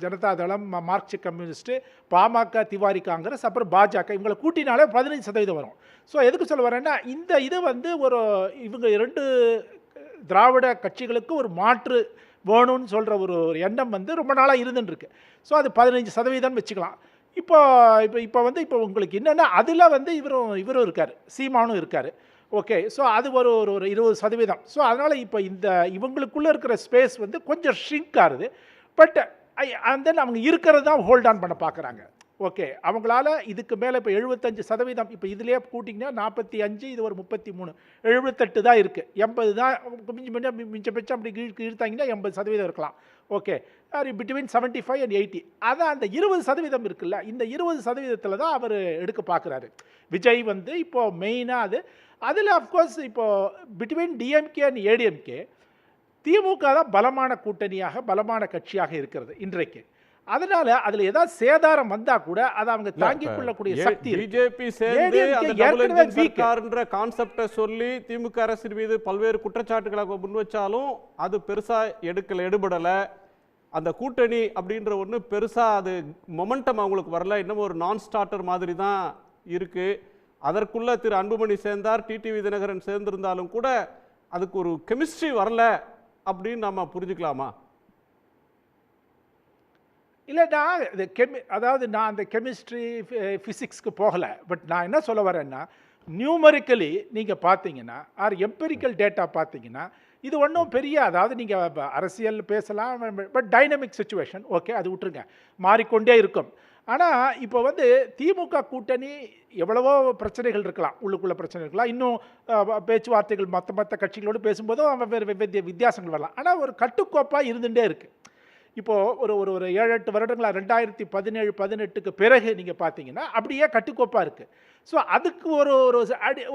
ஜனதாதளம், மார்க்சிஸ்ட் கம்யூனிஸ்ட்டு, பாமக, திவாரி காங்கிரஸ், அப்புறம் பாஜக இவங்களை கூட்டினாலே 15% வரும். ஸோ எதுக்கு சொல்ல வரேன்னா இந்த இது வந்து இவங்க 2 திராவிட கட்சிகளுக்கு ஒரு மாற்று வேணும்னு சொல்கிற ஒரு எண்ணம் வந்து ரொம்ப நாளாக இருந்துருக்கு. ஸோ அது 15% வச்சுக்கலாம். இப்போ உங்களுக்கு என்னென்னா அதில் வந்து இவரும் இருக்கார், சீமானும் இருக்கார். ஓகே, ஸோ அது ஒரு 20%. ஸோ அதனால் இப்போ இவங்களுக்குள்ளே இருக்கிற ஸ்பேஸ் வந்து கொஞ்சம் ஷ்ரிங்க் ஆகுது. பட் அண்ட் தென் அவங்க இருக்கிறது தான் ஹோல்ட் ஆன் பண்ண பார்க்குறாங்க. ஓகே, அவங்களால இதுக்கு மேலே இப்போ 75%, இப்போ இதுலேயே கூட்டிங்கன்னா 45, இது ஒரு 33, 78 தான் இருக்குது. 80 தான் மிச்சம் அப்படி இழுத்தாங்கன்னா 80% இருக்கலாம். Okay, between 75 and 80. அதான் அந்த 20% இருக்குல்ல, இந்த 20%த்தில் தான் அவர் எடுக்க பார்க்குறாரு. விஜய் வந்து இப்போது மெயினாக அதில் அஃப்கோர்ஸ் இப்போது பிட்வீன் டிஎம்கே அண்ட் ஏடிஎம்கே திமுக தான் பலமான கூட்டணியாக, பலமான கட்சியாக இருக்கிறது இன்றைக்கு. அதனால அதுல ஏதாவது சேதாரம் வந்தா கூட அதை அவங்க தாங்கிக் கொள்ளக்கூடிய சக்தி பிஜேபி சேர்ந்து அந்த டபுள் என்ஜின் சர்க்கார்ன்ற கான்செப்டை சொல்லி திமுக அரசின் மீது பல்வேறு குற்றச்சாட்டுகளை முன் வச்சாலும் அது பெருசா எடுபடலை. அந்த கூட்டணி அப்படின்ற ஒன்று பெருசா அது மொமெண்டம் அவங்களுக்கு வரல, இன்னும் ஒரு நான் ஸ்டார்டர் மாதிரி தான் இருக்கு. அதற்குள்ள திரு அன்புமணி சேர்ந்தார், டிடிவி தினகரன் சேர்ந்திருந்தாலும் கூட அதுக்கு ஒரு கெமிஸ்ட்ரி வரல அப்படின்னு நம்ம புரிஞ்சுக்கலாமா? இல்லை நான் இது அதாவது நான் அந்த கெமிஸ்ட்ரி ஃபிசிக்ஸ்க்கு போகலை. பட் நான் என்ன சொல்ல வரேன்னா, நியூமரிக்கலி நீங்கள் பார்த்தீங்கன்னா ஆர் எம்பெரிக்கல் டேட்டா பார்த்தீங்கன்னா இது ஒன்றும் பெரிய, அதாவது நீங்கள் அரசியல் பேசலாம், பட் டைனமிக் சுச்சுவேஷன் ஓகே, அது விட்டுருங்க, மாறிக்கொண்டே இருக்கும். ஆனால் இப்போ வந்து திமுக கூட்டணி எவ்வளவோ பிரச்சனைகள் இருக்கலாம், உள்ளுக்குள்ள பிரச்சனை இருக்கலாம், இன்னும் பேச்சுவார்த்தைகள் மற்ற கட்சிகளோடு பேசும்போதும் வேறு வித்தியாசங்கள் வரலாம். ஆனால் ஒரு கட்டுக்கோப்பாக இருந்துகிட்டே இருக்குது. இப்போது ஒரு 7-8 வருடங்களாக 2017-18க்கு பிறகு நீங்கள் பார்த்தீங்கன்னா அப்படியே கட்டுக்கோப்பாக இருக்குது. ஸோ அதுக்கு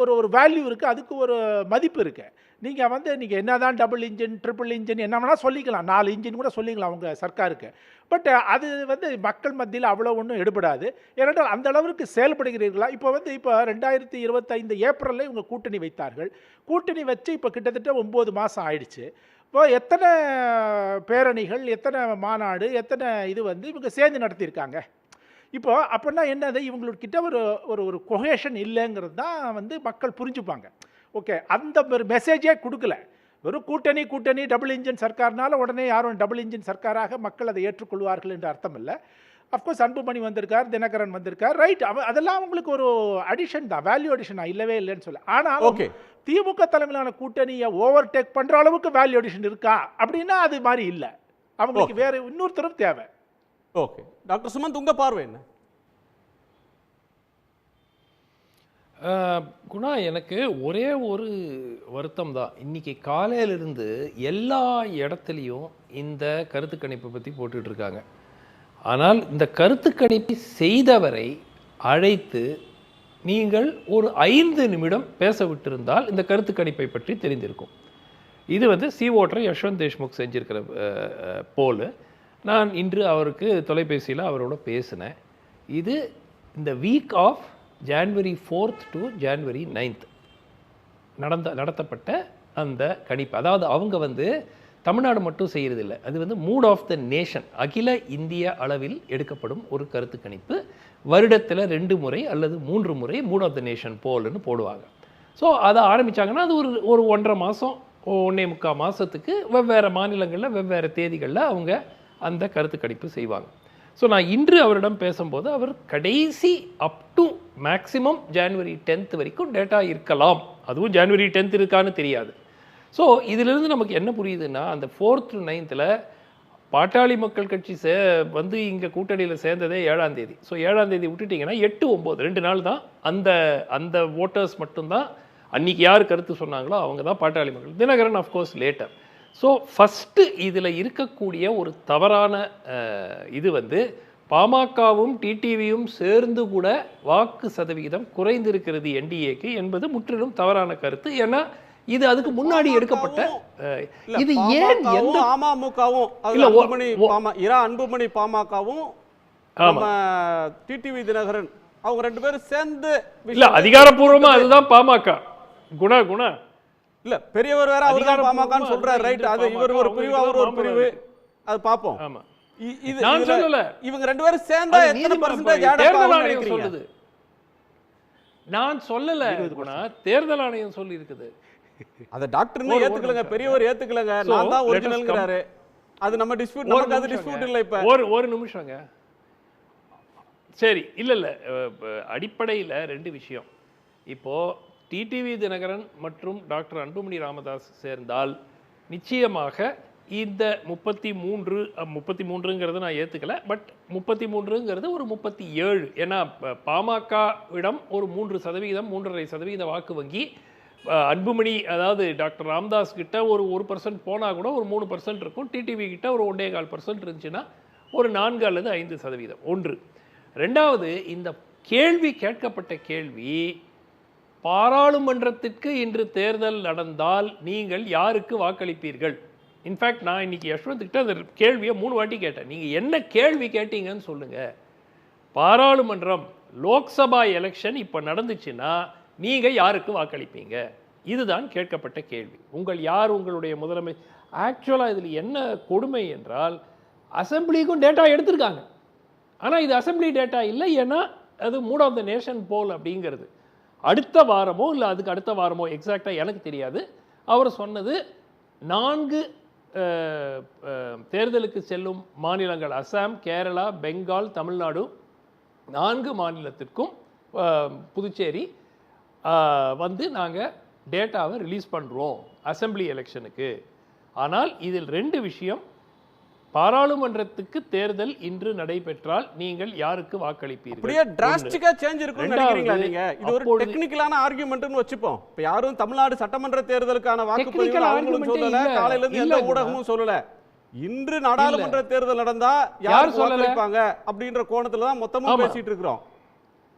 ஒரு வேல்யூ இருக்குது, அதுக்கு ஒரு மதிப்பு இருக்குது. நீங்கள் வந்து நீங்கள் என்ன தான் டபுள் இன்ஜின் ட்ரிபிள் இன்ஜின் என்ன வேணால் சொல்லிக்கலாம், 4 இன்ஜின் கூட சொல்லிக்கலாம் உங்கள் சர்க்காருக்கு. பட் அது வந்து மக்கள் மத்தியில் அவ்வளோ ஒன்றும் எடுபடாது. ஏனென்றால் அந்த அளவுக்கு செயல்படுகிறீர்களா? இப்போ 2025 ஏப்ரலில் இவங்க கூட்டணி வைத்தார்கள். கூட்டணி வச்சு இப்போ கிட்டத்தட்ட 9 மாதம் ஆயிடுச்சு. இப்போ எத்தனை பேரணிகள், எத்தனை மாநாடு, எத்தனை இது வந்து இவங்க சேர்ந்து நடத்தியிருக்காங்க. இப்போ அப்படின்னா என்னது, இவங்கக்கிட்ட ஒரு கொஹேஷன் இல்லைங்கிறது தான் வந்து மக்கள் புரிஞ்சுப்பாங்க. ஓகே, அந்த ஒரு மெசேஜே கொடுக்கல. வெறும் கூட்டணி டபுள் இன்ஜின் சர்க்கார்னால உடனே யாரும் டபுள் இன்ஜின் சர்க்காராக மக்கள் அதை ஏற்றுக்கொள்வார்கள் என்று அர்த்தம் இல்லை. அஃப்கோர்ஸ் அன்புமணி வந்திருக்கார், தினகரன் வந்திருக்கார், ரைட், அதெல்லாம் அவங்களுக்கு ஒரு அடிஷன் தான், வேல்யூ அடிஷன் தான், இல்லவே இல்லைன்னு சொல்ல. ஆனால் திமுக தலைமையிலான கூட்டணியை ஓவர்டேக் பண்ணுற அளவுக்கு வேல்யூ அடிஷன் இருக்கா அப்படின்னா அது மாதிரி இல்லை. அவங்களுக்கு வேற இன்னொருத்தரும் தேவை. ஓகே டாக்டர் சுமந்த், உங்கள் பார்வை என்ன? குணா, எனக்கு ஒரே ஒரு வருத்தம் தான். இன்றைக்கி காலையிலிருந்து எல்லா இடத்துலையும் இந்த கருத்து கணிப்பை பற்றி போட்டுட்ருக்காங்க. ஆனால் இந்த கருத்து கணிப்பை செய்தவரை அழைத்து நீங்கள் ஒரு 5 நிமிடம் பேச விட்டிருந்தால் இந்த கருத்து கணிப்பை பற்றி தெரிந்திருக்கும். இது வந்து C-voter யஷ்வந்த் தேஷ்முக் செஞ்சிருக்கிற போல். நான் இன்று அவருக்கு தொலைபேசியில் அவரோட பேசினேன். இது இந்த week of January 4th to January 9th நடத்தப்பட்ட அந்த கணிப்பு. அதாவது அவங்க வந்து தமிழ்நாடு மட்டும் செய்கிறதில்ல, அது வந்து மூட் ஆஃப் த நேஷன், அகில இந்திய அளவில் எடுக்கப்படும் ஒரு கருத்து கணிப்பு. வருடத்தில் 2 முறை அல்லது 3 முறை மூட் ஆஃப் த நேஷன் போல்னு போடுவாங்க. ஸோ அதை ஆரம்பித்தாங்கன்னா அது ஒரு 1.5 மாதம் 1.25 மாதத்துக்கு வெவ்வேறு மாநிலங்களில் வெவ்வேறு தேதிகளில் அவங்க அந்த கருத்து கணிப்பு செய்வாங்க. ஸோ நான் இன்று அவரிடம் பேசும்போது அவர் கடைசி up to maximum January 10th வரைக்கும் டேட்டா இருக்கலாம், அதுவும் January 10th இருக்கான்னு தெரியாது. ஸோ இதிலிருந்து நமக்கு என்ன புரியுதுன்னா, அந்த 4th to 9th பாட்டாளி மக்கள் கட்சி வந்து இங்கே கூட்டணியில் சேர்ந்ததே 7ஆம் தேதி. ஸோ 7ஆம் தேதி விட்டுட்டிங்கன்னா 8, 9 2 நாள் தான் அந்த ஓட்டர்ஸ் மட்டும்தான் அன்றைக்கி யார் கருத்து சொன்னாங்களோ அவங்க தான் Pattali Makkal. Dinakaran of course later. So first இதில் இருக்கக்கூடிய ஒரு தவறான இது வந்து பாமகவும் டிடிவியும் சேர்ந்து கூட வாக்கு சதவிகிதம் குறைந்திருக்கிறது என்டிஏக்கு என்பது முற்றிலும் தவறான கருத்து. ஏன்னா இது அதுக்கு முன்னாடி எடுக்கப்பட்ட இது ஏன் எந்த அமமுகவும் அன்புமணி பாமகவும் டிடிவி தினகரன் அவங்க 2 பேரும் சேர்ந்து இல்ல அதிகாரப்பூர்வமா அதுதான் பாமக. குணா இல்ல பெரியவர் வேற அவர் தான் பாமகன்னு சொல்றாரு, ரைட். அது இவர் ஒரு பிரிவு அவர் ஒரு பிரிவு, அது பாப்போம். ஆமா, இது நான் சொல்லல. இவங்க 2 பேரும் சேர்ந்தா எத்தனை பர்சன்டேஜ் ஆட் ஆகும் சொல்லுது? நான் சொல்லல குணா, தேர்தல் ஆணையம் சொல்லி இருக்குது. அத டாக்டர்னு ஏத்துக்கலங்க, பெரியவர் ஏத்துக்கலங்க, நான் தான் ஒரிஜினல்ங்கறாரு. அது நம்ம டிஸ்பியூட், நமக்கு அது டிஸ்பியூட் இல்ல. இப்ப ஒரு நிமிஷங்க. சரி, இல்ல அடிப்படையில் 2 விஷயம். இப்போ டிடிவி தினகரன் மற்றும் டாக்டர் அன்புமணி ராமதாஸ் சேர்ந்தால் நிச்சயமாக இந்த 33ங்கிறது நான் ஏற்றுக்கல, பட் 33ங்கிறது ஒரு 37. ஏன்னா பாமகவிடம் ஒரு 3%, 3.5% வாக்கு வங்கி, அன்புமணி அதாவது டாக்டர் ராமதாஸ் கிட்ட ஒரு 1% போனால் கூட ஒரு 3% இருக்கும், டிடிவி கிட்ட ஒரு 1.25% இருந்துச்சுன்னா ஒரு 4 அல்லது 5%. ஒன்று. ரெண்டாவது, இந்த கேள்வி கேட்கப்பட்ட கேள்வி பாராளுமன்றத்திற்கு இன்று தேர்தல் நடந்தால் நீங்கள் யாருக்கு வாக்களிப்பீர்கள்? இன்ஃபேக்ட் நான் இன்னைக்கு யஷ்வந்த் கிட்ட அந்த கேள்வியை 3 வாட்டி கேட்டேன். நீங்கள் என்ன கேள்வி கேட்டீங்கன்னு சொல்லுங்கள். பாராளுமன்றம் லோக்சபா எலெக்ஷன் இப்போ நடந்துச்சுன்னா நீங்கள் யாருக்கு வாக்களிப்பீங்க? இதுதான் கேட்கப்பட்ட கேள்வி. உங்களுடைய முதலமை ஆக்சுவலாக இதில் என்ன கொடுமை என்றால், அசம்பிளிக்கும் டேட்டா எடுத்திருக்காங்க, ஆனால் இது அசம்பிளி டேட்டா இல்லை. ஏன்னா அது மூட் ஆஃப் த நேஷன் போல் அப்படிங்கிறது அடுத்த வாரமோ இல்லை அதுக்கு அடுத்த வாரமோ எக்ஸாக்டாக எனக்கு தெரியாது. அவர் சொன்னது 4 தேர்தலுக்கு செல்லும் மாநிலங்கள் அசாம், கேரளா, பெங்கால், தமிழ்நாடு 4 மாநிலத்திற்கும் புதுச்சேரி வந்து நாங்கள் டேட்டாவை ரிலீஸ் பண்ணுறோம் அசெம்பிளி எலெக்ஷனுக்கு. ஆனால் இதில் 2 விஷயம். பாராளுமன்றத்துக்கு தேர்தல் இன்று நடைபெற்றால் நீங்கள் யாருக்கு வாக்களிப்பீர்கள்? அப்படியே டிராஸ்டிக்கா சேஞ்ச் இருக்கும்னு நினைக்கிறீங்களா நீங்க? இது ஒரு டெக்னிக்கலான ஆர்குமெண்ட்னு வச்சுப்போம். இப்ப யாரும் தமிழ்நாடு சட்டமன்ற தேர்தலுக்கான வாக்குப்பதிவு அவங்களும் சொல்லல, காலையில இருந்து எந்த ஊடகமும் சொல்லல. இன்று நாடாளுமன்ற தேர்தல் நடந்தா யார் வாக்களிப்பாங்க அப்படின்ற கோணத்துல தான் மொத்தமும் பேசிட்டு இருக்கிறோம்.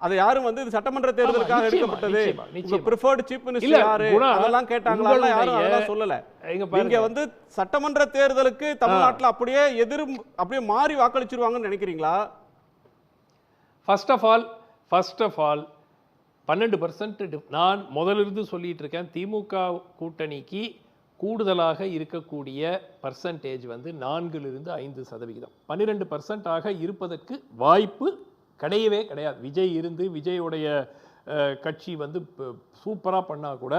அது யாரும் வந்து இது சட்டமன்ற தேர்தலுக்காக எடுக்கப்பட்டது, உங்க preferred chief minister யாரு அதெல்லாம் கேட்டாங்களா? யாரும் அதெல்லாம் சொல்லல. நீங்க வந்து சட்டமன்ற தேர்தலுக்கு தமிழ்நாட்டுல அப்படியே மாறி வாக்களிச்சிருவாங்கன்னு நினைக்கிறீங்களா? ஃபர்ஸ்ட் ஆஃப் ஆல் 12% நான் முதலிருந்து சொல்லிட்டு இருக்கேன். திமுக கூட்டணிக்கு கூடுதலாக இருக்கக்கூடிய பர்சன்டேஜ் வந்து 4லிருந்து 5%. 12% இருப்பதற்கு வாய்ப்பு கிடையவே கிடையாது. விஜய் இருந்து விஜயோடைய கட்சி வந்து சூப்பராக பண்ணால் கூட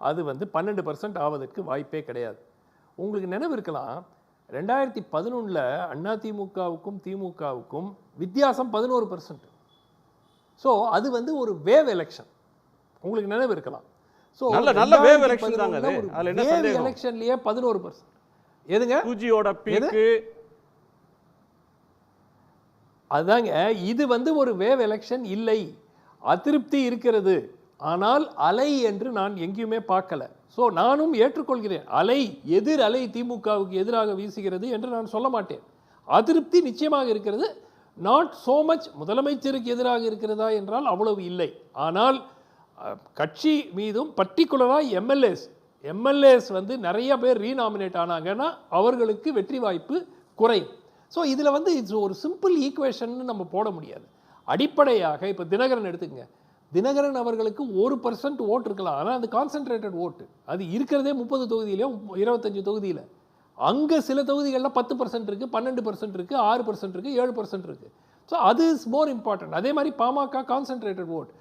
அது வந்து 12% ஆவதற்கு வாய்ப்பே கிடையாது. உங்களுக்கு நினைவு இருக்கலாம், 2011 அதிமுகவுக்கும் திமுகவுக்கும் வித்தியாசம் 11%. ஸோ அது வந்து ஒரு வேவ் எலெக்ஷன், உங்களுக்கு நினைவு இருக்கலாம். ஸோ நல்ல வேவ் எலெக்ஷன் தாங்க அது. அதுல என்ன சந்தேகம்? எலெக்ஷன்லயே 11%. எதுங்க 2Gயோட பீக்கு அதாங்க. இது வந்து ஒரு வேவ் எலெக்ஷன் இல்லை. அதிருப்தி இருக்கிறது, ஆனால் அலை என்று நான் எங்கேயுமே பார்க்கல. ஸோ நானும் ஏற்றுக்கொள்கிறேன், எதிர் அலை திமுகவுக்கு எதிராக வீசுகிறது என்று நான் சொல்ல மாட்டேன். அதிருப்தி நிச்சயமாக இருக்கிறது. நாட் சோ மச் முதலமைச்சருக்கு எதிராக இருக்கிறதா என்றால் அவ்வளவு இல்லை. ஆனால் கட்சி மீதும் பர்டிகுலராக எம்எல்ஏஸ் வந்து நிறைய பேர் ரீநாமினேட் ஆனாங்கன்னா அவர்களுக்கு வெற்றி வாய்ப்பு குறையும். ஸோ இதில் வந்து ஒரு சிம்பிள் ஈக்குவேஷன் நம்ம போட முடியாது. அடிப்படையாக இப்போ தினகரன் எடுத்துக்கங்க. தினகரன் அவர்களுக்கு 1% ஓட்டு இருக்கலாம், ஆனால் அது கான்சென்ட்ரேட்டட் ஓட்டு. அது இருக்கிறதே 30 தொகுதியிலையும் 25 தொகுதியில். அங்கே சில தொகுதிகளில் 10% இருக்குது, 12% இருக்குது, 6% இருக்குது, 7% இருக்குது. ஸோ அது இஸ் மோர் இம்பார்ட்டன்ட். அதே மாதிரி பாமக கான்சென்ட்ரேட்டட் ஓட்.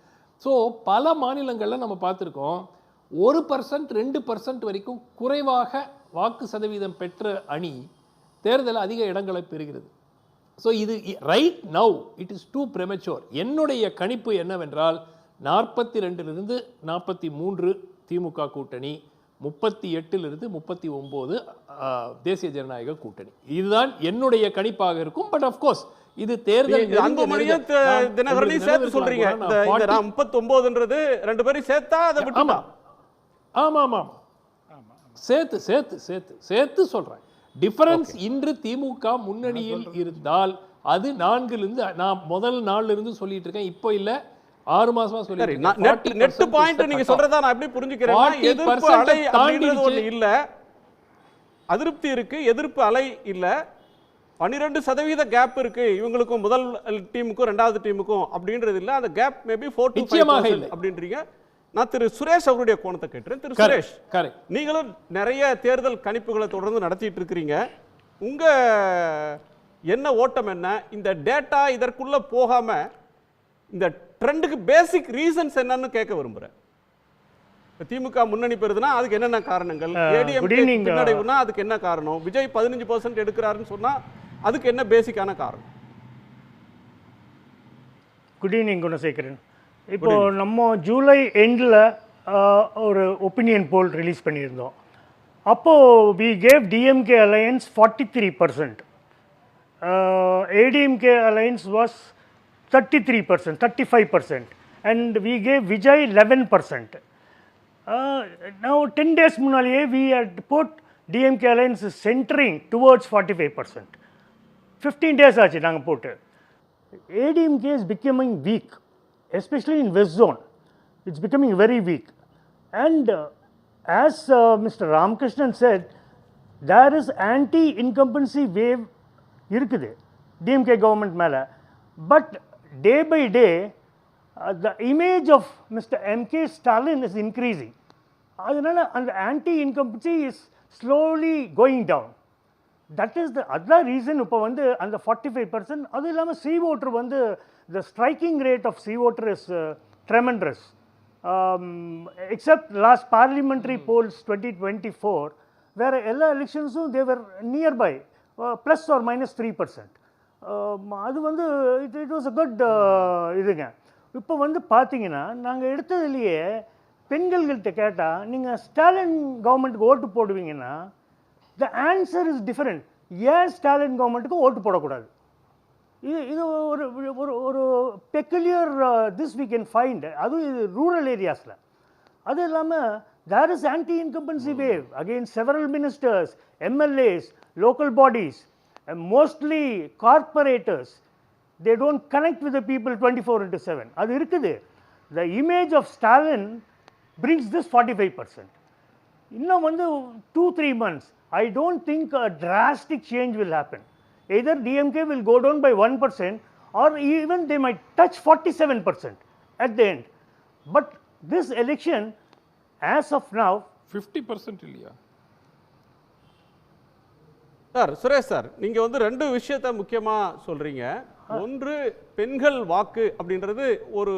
ஸோ பல மாநிலங்களில் நம்ம பார்த்துருக்கோம், 1%, 2% வரைக்கும் குறைவாக வாக்கு சதவீதம் பெற்ற அணி தேர்தல் அதிக இடங்களை பெறுகிறது. ஸோ இது right now it is too premature. என்னுடைய கணிப்பு என்னவென்றால் 42லிருந்து 43 திமுக கூட்டணி, 38லிருந்து 39 தேசிய ஜனநாயக கூட்டணி. இதுதான் என்னுடைய கணிப்பாக இருக்கும். பட் ஆஃப்கோர்ஸ் இது தேர்தல் தினகரனையும் சேர்த்து சொல்றீங்க. 39ன்றது 2 பேரும் சேர்த்தா அதை விட்டுமா? ஆமாம் சேர்த்து சொல்றேன். டிஃபரன்ஸ் இன்று திமுக முன்னணியில் இருந்தால் அது 4லிருந்து, நான் முதல் நாள்ல இருந்து சொல்லிட்டு இருக்கேன், இப்போ இல்ல 6 மாசமா சொல்லிட்டு நெட் பாயிண்ட் நீங்க சொல்றதா நான் எப்படி புரிஞ்சுக்கிறேன்? எதிர்ப்பு அலை அப்படின்றது ஒண்ணு இல்ல, அதிருப்தி இருக்கு, எதிர்ப்பு அலை இல்ல, 12% கேப் இருக்கு இவங்களுக்கும், முதல் டீமுக்கும் 2வது டீமுக்கும் அப்படின்றது இல்ல. அந்த கேப் மேபி 4 to 5% அப்படின்றீங்க. நான் திரு சுரேஷ் அவருடைய கோணத்தை கேட்கிறேன். திரு சுரேஷ், நீங்களும் நிறைய தேர்தல் கணிப்புகளை தொடர்ந்து நடத்திட்டு இருக்கிறீங்க. உங்க என்ன ஓட்டம் என்ன? இந்த டேட்டா இதற்குள்ள போகாம இந்த ட்ரெண்டுக்கு பேசிக் ரீசன்ஸ் என்னன்னு கேட்க விரும்புறேன். திமுக முன்னணி பெறுதுன்னா அதுக்கு என்னென்ன காரணங்கள்? பின்னடைவுனா அதுக்கு என்ன காரணம்? விஜய் 15% எடுக்கிறாருன்னு சொன்னா அதுக்கு என்ன பேசிக்கான காரணம்? Good evening Gunasekaran. இப்போ நம்ம ஜூலை எண்டில் ஒரு ஒப்பீனியன் போல் ரிலீஸ் பண்ணியிருந்தோம். அப்போது we gave DMK alliance 43%, ADMK alliance was 33%, 35%, and we gave Vijay 11%. Now 10 days முன்னாலேயே we had put DMK alliance centering towards 45%. 15 days ஆச்சு நாங்கள் போட்டு. ADMK is becoming weak, especially in West Zone. It's becoming very weak. And as Mr. Ramakrishnan said, there is anti-incumbency wave இருக்குது DMK government மேலே. But day by day, the image of Mr. M.K. Stalin is increasing. அதனால அந்த anti-incumbency is slowly going down. That is the other reason இப்போ வந்து அந்த 45%. அது இல்லாமல் sea voter வந்து the striking rate of sea voter is tremendous. Except last parliamentary polls 2024, வேறு எல்லா எலெக்ஷன்ஸும் தேவர் நியர்பை ப்ளஸ் ஆர் மைனஸ் 3%. அது வந்து இட் வாஸ் அ குட் இதுங்க. இப்போ வந்து பார்த்தீங்கன்னா நாங்கள் எடுத்ததுலேயே பெண்கள்கிட்ட கேட்டால் நீங்கள் ஸ்டாலின் கவர்மெண்ட்டுக்கு ஓட்டு போடுவீங்கன்னா த ஆன்சர் இஸ் டிஃபரெண்ட். ஏன் ஸ்டாலின் கவர்மெண்ட்டுக்கு ஓட்டு போடக்கூடாது? இது ஒரு ஒரு ஒரு peculiar this we can find. அதுவும் இது ரூரல் ஏரியாஸில். அது இல்லாமல் there is anti-incumbency wave against several ministers, MLAs, local bodies, and mostly corporators. They don't connect with the people 24/7. அது இருக்குது. The image of Stalin brings this 45%. இன்னும் வந்து 2-3 months, I don't think a drastic change will happen. Either DMK will go down by 1% or even they might touch 47% at the end. But this election, as of now, 50% இல்லையா சார்? சுரேஷ் சார், நீங்க வந்து ரெண்டு விஷயத்தை முக்கியமா சொல்றீங்க. ஒன்று, பெண்கள் வாக்கு அப்படின்றது ஒரு,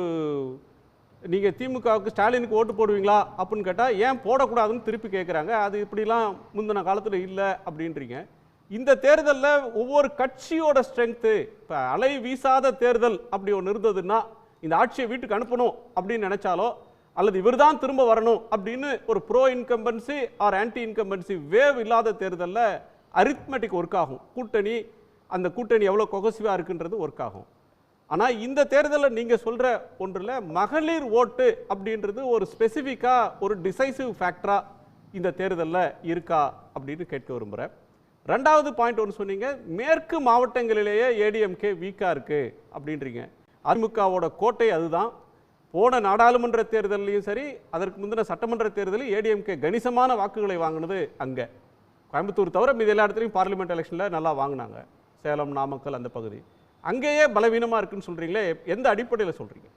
நீங்க திமுகவுக்கு ஸ்டாலினுக்கு ஓட்டு போடுவீங்களா அப்படின்னு கேட்டா ஏன் போடக்கூடாதுன்னு திருப்பி கேட்குறாங்க. அது இப்படிலாம் முந்தின காலத்தில் இல்லை அப்படின்றீங்க. இந்த தேர்தலில் ஒவ்வொரு கட்சியோட ஸ்ட்ரென்த்து, இப்போ அலை வீசாத தேர்தல் அப்படி ஒன்று இருந்ததுன்னா, இந்த ஆட்சியை வீட்டுக்கு அனுப்பணும் அப்படின்னு நினைச்சாலோ அல்லது இவர் தான் திரும்ப வரணும் அப்படின்னு ஒரு pro incumbency or anti incumbency wave இல்லாத தேர்தலில் அரித்மெட்டிக் ஒர்க் ஆகும். கூட்டணி, அந்த கூட்டணி எவ்வளோ கொகசிவாக இருக்குன்றது ஒர்க் ஆகும். ஆனால் இந்த தேர்தலில் நீங்கள் சொல்கிற ஒன்றில் மகளிர் ஓட்டு அப்படின்றது ஒரு ஸ்பெசிஃபிக்காக ஒரு டிசைசிவ் ஃபேக்டராக இந்த தேர்தலில் இருக்கா அப்படின்னு கேட்க விரும்புகிறேன். ரெண்டாவது பாயிண்ட் ஒன்று சொன்னீங்க, மேற்கு மாவட்டங்களிலேயே ஏடிஎம்கே வீக்காக இருக்குது அப்படின்றீங்க. அதிமுகவோட கோட்டை அதுதான். போன நாடாளுமன்ற தேர்தலையும் சரி, அதற்கு முந்தின சட்டமன்ற தேர்தலில் ஏடிஎம்கே கணிசமான வாக்குகளை வாங்கினது அங்கே. கோயம்புத்தூர் தவிர மீது எல்லா இடத்துலையும் பார்லிமெண்ட் எலெக்ஷனில் நல்லா வாங்கினாங்க. சேலம், நாமக்கல் அந்த பகுதி அங்கேயே பலவீனமாக இருக்குன்னு சொல்கிறீங்களே, எந்த அடிப்படையில் சொல்கிறீங்க?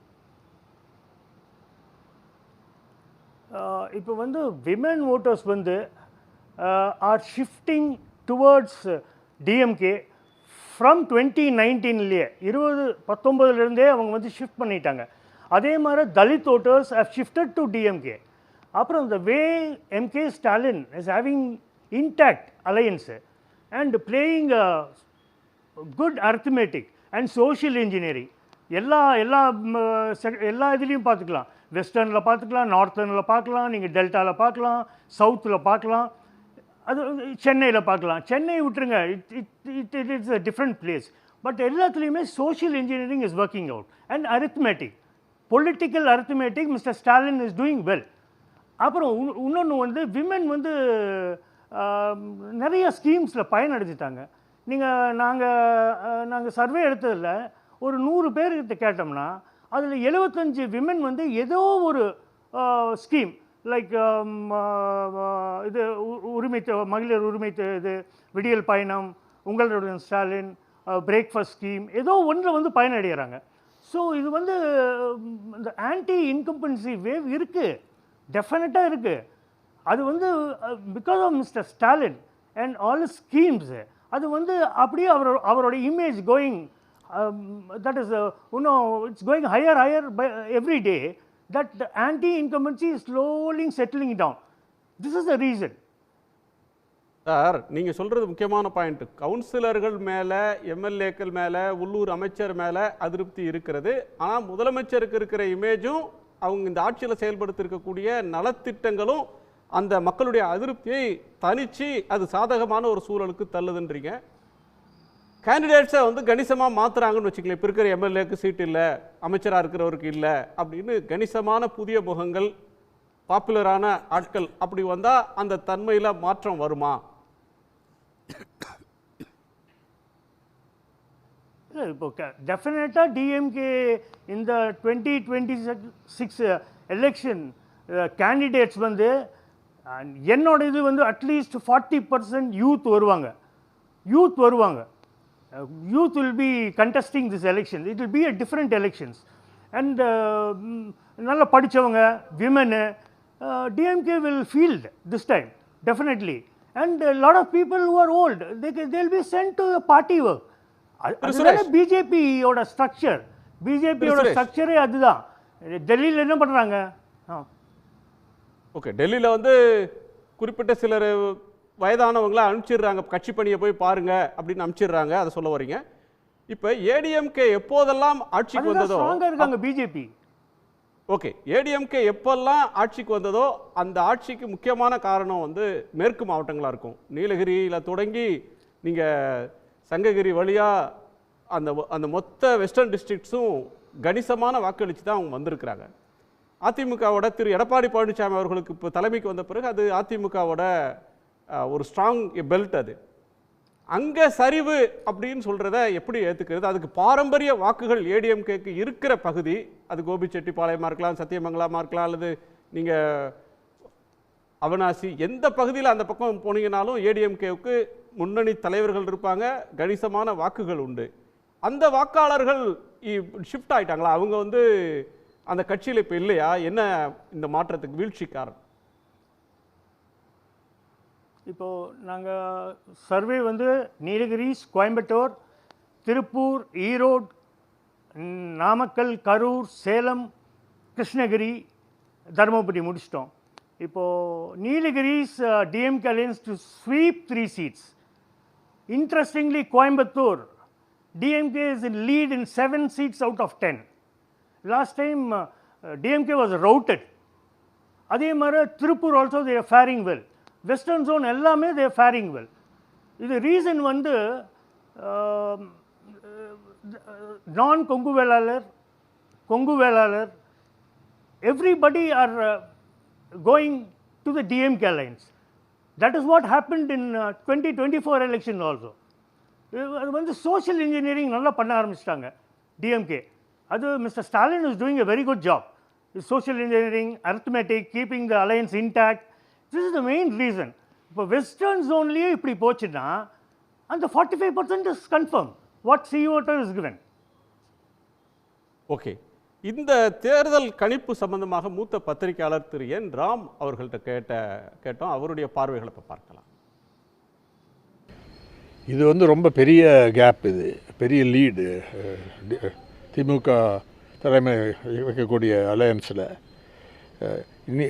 இப்போ வந்து விமன் ஓட்டர்ஸ் வந்து are shifting towards DMK from 2019லேயே 2019 அவங்க வந்து ஷிஃப்ட் பண்ணிட்டாங்க. அதே மாதிரி Dalit voters have shifted to DMK. அப்புறம் the way MK Stalin is having intact alliance and playing a good arithmetic and social engineering, எல்லா இதுலேயும் பார்த்துக்கலாம். வெஸ்டர்னில் பார்த்துக்கலாம், நார்த்தர்னில் பார்க்கலாம், நீங்கள் டெல்டாவில் பார்க்கலாம், சவுத்தில் பார்க்கலாம், அது சென்னையில் பார்க்கலாம். சென்னை விட்டுருங்க, it it's a different place. But எல்லாத்துலேயுமே social engineering is working out and arithmetic, political arithmetic mister Stalin is doing well. அப்புறம் இன்னொன்று வந்து விமென் வந்து நிறைய ஸ்கீம்ஸில் பயனடைஞ்சிட்டாங்க. நாங்கள் சர்வே எடுத்ததில் ஒரு 100 பேர்கிட்ட கேட்டோம்னா அதில் 75 விமென் வந்து ஏதோ ஒரு ஸ்கீம் லைக் இது மகளிர் உரிமை இது விடியல் பயணம், உங்களுடைய ஸ்டாலின், பிரேக்ஃபாஸ்ட் ஸ்கீம், ஏதோ ஒன்றில் வந்து பயனடைகிறாங்க. ஸோ இது வந்து இந்த ஆன்டி இன்கம்பன்சி வேவ் இருக்குது, டெஃபினட்டாக இருக்குது. அது வந்து because of mister Stalin and all schemes, அது வந்து அப்படியே அவரோட image going, that is it's going higher by every day. That the anti-incumbency is slowly settling down. This is the reason. Sir, நீங்கள் சொல்கிறது முக்கியமான பாயிண்ட். கவுன்சிலர்கள் மேலே, எம்எல்ஏக்கள் மேலே, உள்ளூர் அமைச்சர் மேலே அதிருப்தி இருக்கிறது. ஆனால் முதலமைச்சருக்கு இருக்கிற இமேஜும் அவங்க இந்த ஆட்சியில் செயல்படுத்திருக்கக்கூடிய நலத்திட்டங்களும் அந்த மக்களுடைய அதிருப்தியை தனிச்சு அது சாதகமான ஒரு சூழலுக்கு தள்ளுதுன்றீங்க. கேண்டிடேட்ஸை வந்து கணிசமாக மாற்றுறாங்கன்னு வச்சுக்கலாம். இப்போ இருக்கிற எம்எல்ஏக்கு சீட் இல்லை, அமைச்சராக இருக்கிறவருக்கு இல்லை அப்படின்னு கணிசமான புதிய முகங்கள், பாப்புலரான ஆட்கள் அப்படி வந்தால் அந்த தன்மையில் மாற்றம் வருமா? இல்லை, இப்போ டெஃபினட்டாக டிஎம்கே இந்த 2026 எலெக்ஷன் கேண்டிடேட்ஸ் வந்து என்னோட இது வந்து அட்லீஸ்ட் 40% யூத் வருவாங்க. Youth will be contesting this election. It will be a different elections. And நல்ல படித்தவங்க, women, DMK will field this time, definitely. And a lot of people who are old, they'll be sent to the party work. அதுதான் பிஜேபியோட ஸ்ட்ரக்சர். பிஜேபியோட ஸ்ட்ரக்சரே அதுதான். டெல்லியில் என்ன பண்ணுறாங்க? ஓகே, டெல்லியில் வந்து குறிப்பிட்ட சிலர் வயதானவங்கள அனுப்பிச்சிடுறாங்க, கட்சி பணியை போய் பாருங்க அப்படின்னு அனுப்பிச்சிடுறாங்க. அதை சொல்ல வரீங்க. இப்போ ஏடிஎம்கே எப்போதெல்லாம் ஆட்சிக்கு வந்ததோ இருக்காங்க பிஜேபி. ஓகே, ஏடிஎம்கே எப்பெல்லாம் ஆட்சிக்கு வந்ததோ அந்த ஆட்சிக்கு முக்கியமான காரணம் வந்து மேற்கு மாவட்டங்களாக இருக்கும். நீலகிரியில் தொடங்கி நீங்கள் சங்ககிரி வழியாக அந்த மொத்த வெஸ்டர்ன் டிஸ்ட்ரிக்ட்ஸும் கணிசமான வாக்களித்து தான் அவங்க வந்திருக்கிறாங்க. அதிமுகவோட திரு எடப்பாடி பழனிசாமி அவர்களுக்கு இப்போ தலைமைக்கு வந்த பிறகு அது அதிமுகவோட ஒரு ஸ்ட்ராங் பெல்ட். அது அங்கே சரிவு அப்படின்னு சொல்கிறத எப்படி ஏற்றுக்கிறது? அதுக்கு பாரம்பரிய வாக்குகள் ஏடிஎம்கேக்கு இருக்கிற பகுதி, அது கோபிச்செட்டிப்பாளையமாக இருக்கலாம், சத்தியமங்கலமாக இருக்கலாம், அல்லது நீங்கள் அவனாசி எந்த பகுதியில் அந்த பக்கம் போனீங்கனாலும் ஏடிஎம்கேவுக்கு முன்னணி தலைவர்கள் இருப்பாங்க, கணிசமான வாக்குகள் உண்டு. அந்த வாக்காளர்கள் ஷிஃப்ட் ஆகிட்டாங்களா? அவங்க வந்து அந்த கட்சியில் இப்போ இல்லையா? என்ன இந்த மாற்றத்துக்கு வீழ்ச்சி காரணம்? இப்போது நாங்கள் சர்வே வந்து நீலகிரிஸ், கோயம்புத்தூர், திருப்பூர், ஈரோடு, நாமக்கல், கரூர், சேலம், கிருஷ்ணகிரி, தருமபுரி முடிச்சிட்டோம். இப்போது Nilgiris DMK alliance to sweep 3 seats. Interestingly, Coimbatore, DMK is in lead in 7 seats out of 10. Last time DMK was routed. அதே மாதிரி Tiruppur also they are faring well. Western zone எல்லாமே they are faring well. இது ரீசன் வந்து நான் Kongu Vellalar, Kongu Vellalar, everybody are going to the DMK alliance. That is what happened in 2024 election also. அது வந்து சோஷியல் இன்ஜினியரிங் நல்லா பண்ண ஆரம்பிச்சிட்டாங்க டிஎம்கே. அது mister Stalin is doing a very good job. Social engineering, arithmetic, keeping the alliance intact. This is the main reason. இப்போ வெஸ்டர்ன் ஜோன்லேயே இப்படி போச்சுன்னா அந்த 45% is confirm what C voter is given. Okay, இந்த தேர்தல் கணிப்பு சம்பந்தமாக மூத்த பத்திரிகையாளர் திரு என் ராம் அவர்கள்ட்ட கேட்டோம். அவருடைய பார்வைகளை இப்போ பார்க்கலாம். இது வந்து ரொம்ப பெரிய கேப், இது பெரிய லீடு திமுக தலைமை வைக்கக்கூடிய அலையன்ஸில்.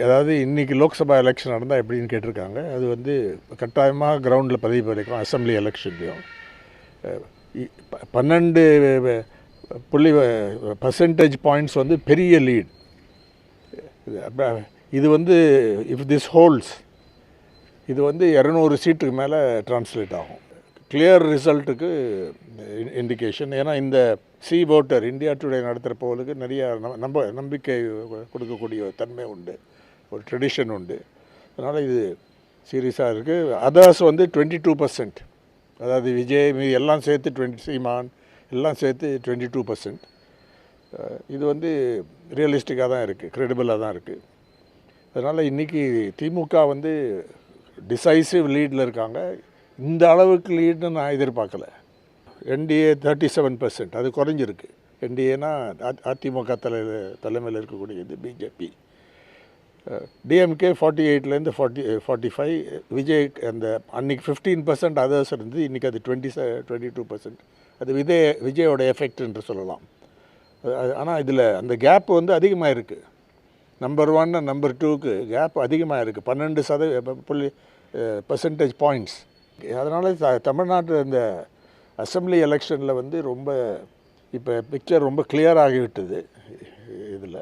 அதாவது இன்றைக்கி லோக்சபா எலெக்ஷன் நடந்தால் எப்படின்னு கேட்டிருக்காங்க. அது வந்து கட்டாயமாக கிரவுண்டில் பதிவு வைக்கிறோம். அசம்பிளி எலெக்ஷன்லேயும் 12% பாயிண்ட்ஸ் வந்து பெரிய லீட். இது வந்து இஃப் திஸ் ஹோல்ஸ் இது வந்து 200 சீட்டுக்கு மேலே டிரான்ஸ்லேட் ஆகும். கிளியர் ரிசல்ட்டுக்கு இண்டிகேஷன். ஏன்னா இந்த சி ஓட்டர் இந்தியா டுடே நடத்துகிற போலுக்கு நிறைய நம்பிக்கை கொடுக்கக்கூடிய தன்மை உண்டு, ஒரு ட்ரெடிஷன் உண்டு. அதனால் இது சீரியஸாக இருக்குது. அதர்ஸ் வந்து 22%, அதாவது விஜய் மீதி எல்லாம் சேர்த்து 20, சீமான் எல்லாம் சேர்த்து 22%. இது வந்து ரியலிஸ்டிக்காக தான் இருக்குது, க்ரெடிபிளாக தான் இருக்குது. அதனால் இன்றைக்கி திமுக வந்து டிசைசிவ் லீடில் இருக்காங்க. இந்த அளவுக்கு லீடுன்னு நான் எதிர்பார்க்கல. என்டிஏ 37%, அது குறைஞ்சிருக்கு. என்டிஏனா அதிமுக தலைமையில் இருக்கக்கூடியது பிஜேபி. டிஎம்கே 48லேருந்து 45, விஜய் அந்த அன்றைக்கி 15% அதர்ஸ் இருந்து இன்றைக்கி அது 22%. அது விஜயோட எஃபெக்ட் என்று சொல்லலாம். ஆனால் இதில் அந்த கேப் வந்து அதிகமாக இருக்குது. நம்பர் 1 நம்பர் 2க்கு கேப் அதிகமாக இருக்குது, 12% பாயிண்ட்ஸ். அதனால் தமிழ்நாட்டில் இந்த அசம்பிளி எலெக்ஷனில் வந்து ரொம்ப இப்போ பிக்சர் ரொம்ப கிளியர் ஆகிவிட்டது. இதில்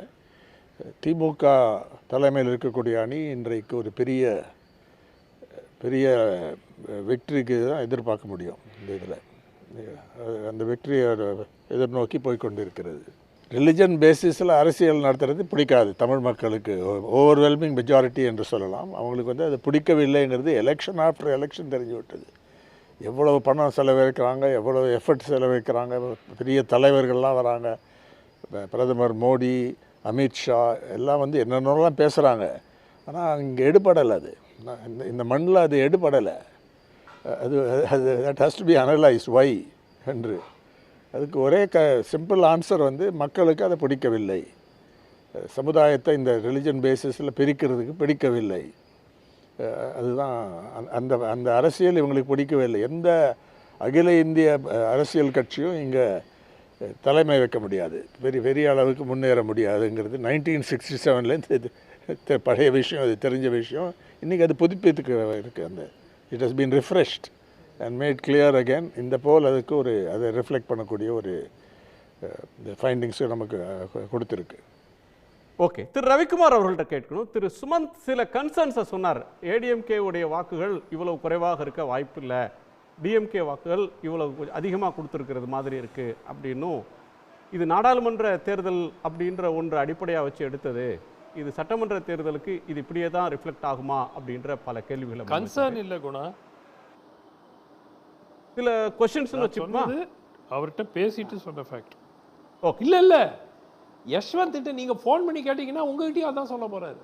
திமுக தலைமையில் இருக்கக்கூடிய அணி இன்றைக்கு ஒரு பெரிய வெற்றிக்கு தான் எதிர்பார்க்க முடியும். இந்த இதில் அந்த வெற்றியை எதிர்நோக்கி போய்கொண்டிருக்கிறது. ரிலிஜன் பேசிஸில் அரசியல் நடத்துறது பிடிக்காது தமிழ் மக்களுக்கு. ஓவர்வெல்மிங் மெஜாரிட்டி என்று சொல்லலாம். அவங்களுக்கு வந்து அது பிடிக்கவில்லைங்கிறது எலெக்ஷன் ஆஃப்டர் எலெக்ஷன் தெரிஞ்சு விட்டது. எவ்வளவு பணம் செலவழிக்கிறாங்க, எவ்வளவு எஃபர்ட் செலவழிக்கிறாங்க, பெரிய தலைவர்கள்லாம் வராங்க. பிரதமர் மோடி, அமித்ஷா எல்லாம் வந்து என்னென்னலாம் பேசுகிறாங்க. ஆனால் இங்கே எடுபடலை. அது இந்த மண்ணில் அது எடுபடலை. அது that has to be analysed why என்று. அதுக்கு ஒரே சிம்பிள் ஆன்சர் வந்து மக்களுக்கு அதை பிடிக்கவில்லை. சமுதாயத்தை இந்த ரிலிஜன் பேசிஸில் பிரிக்கிறதுக்கு பிடிக்கவில்லை. அதுதான் அந்த அரசியல் இவங்களுக்கு பிடிக்கவில்லை. எந்த அகில இந்திய அரசியல் கட்சியும் இங்கே தலைமை வைக்க முடியாது, பெரிய அளவுக்கு முன்னேற முடியாதுங்கிறது 1967லேருந்து பழைய விஷயம், அது தெரிஞ்ச விஷயம். இன்றைக்கி அது புதுப்பித்துக்கு இருக்குது. It has been refreshed and made clear again. இந்த போல் அதுக்கு ஒரு அதை ரிஃப்ளெக்ட் பண்ணக்கூடிய ஒரு ஃபைண்டிங்ஸு நமக்கு கொடுத்துருக்கு. ஓகே, திரு ரவிக்குமார் அவர்கள்ட்ட கேட்கணும். திரு சுமந்த் சில கன்சர்ன்ஸை சொன்னார். ஏடிஎம்கே உடைய வாக்குகள் இவ்வளவு குறைவாக இருக்க வாய்ப்பில்லை, டிஎம்கே வாக்குகள் இவ்வளவு அதிகமாக கொடுத்துருக்கிறது மாதிரி இருக்குது அப்படின்னும், இது நாடாளுமன்ற தேர்தல் அப்படின்ற ஒன்று அடிப்படையாக வச்சு எடுத்தது, இது சட்டமன்ற தேர்தலுக்கு இது இப்படியே தான் ரிஃப்ளெக்ட் ஆகுமா அப்படின்ற பல கேள்விகளை கன்சர்ன் இல்லை குணா, சில கொஸ்டின்ஸ் வச்சுக்கோமா. அவர்கிட்ட பேசிட்டு சொன்ன ஃபேக்ட். ஓகே, இல்லை இல்லை யஷ்வந்த் கிட்ட நீங்கள் ஃபோன் பண்ணி கேட்டிங்கன்னா உங்ககிட்டயும் அதான் சொல்ல போகிறாரு.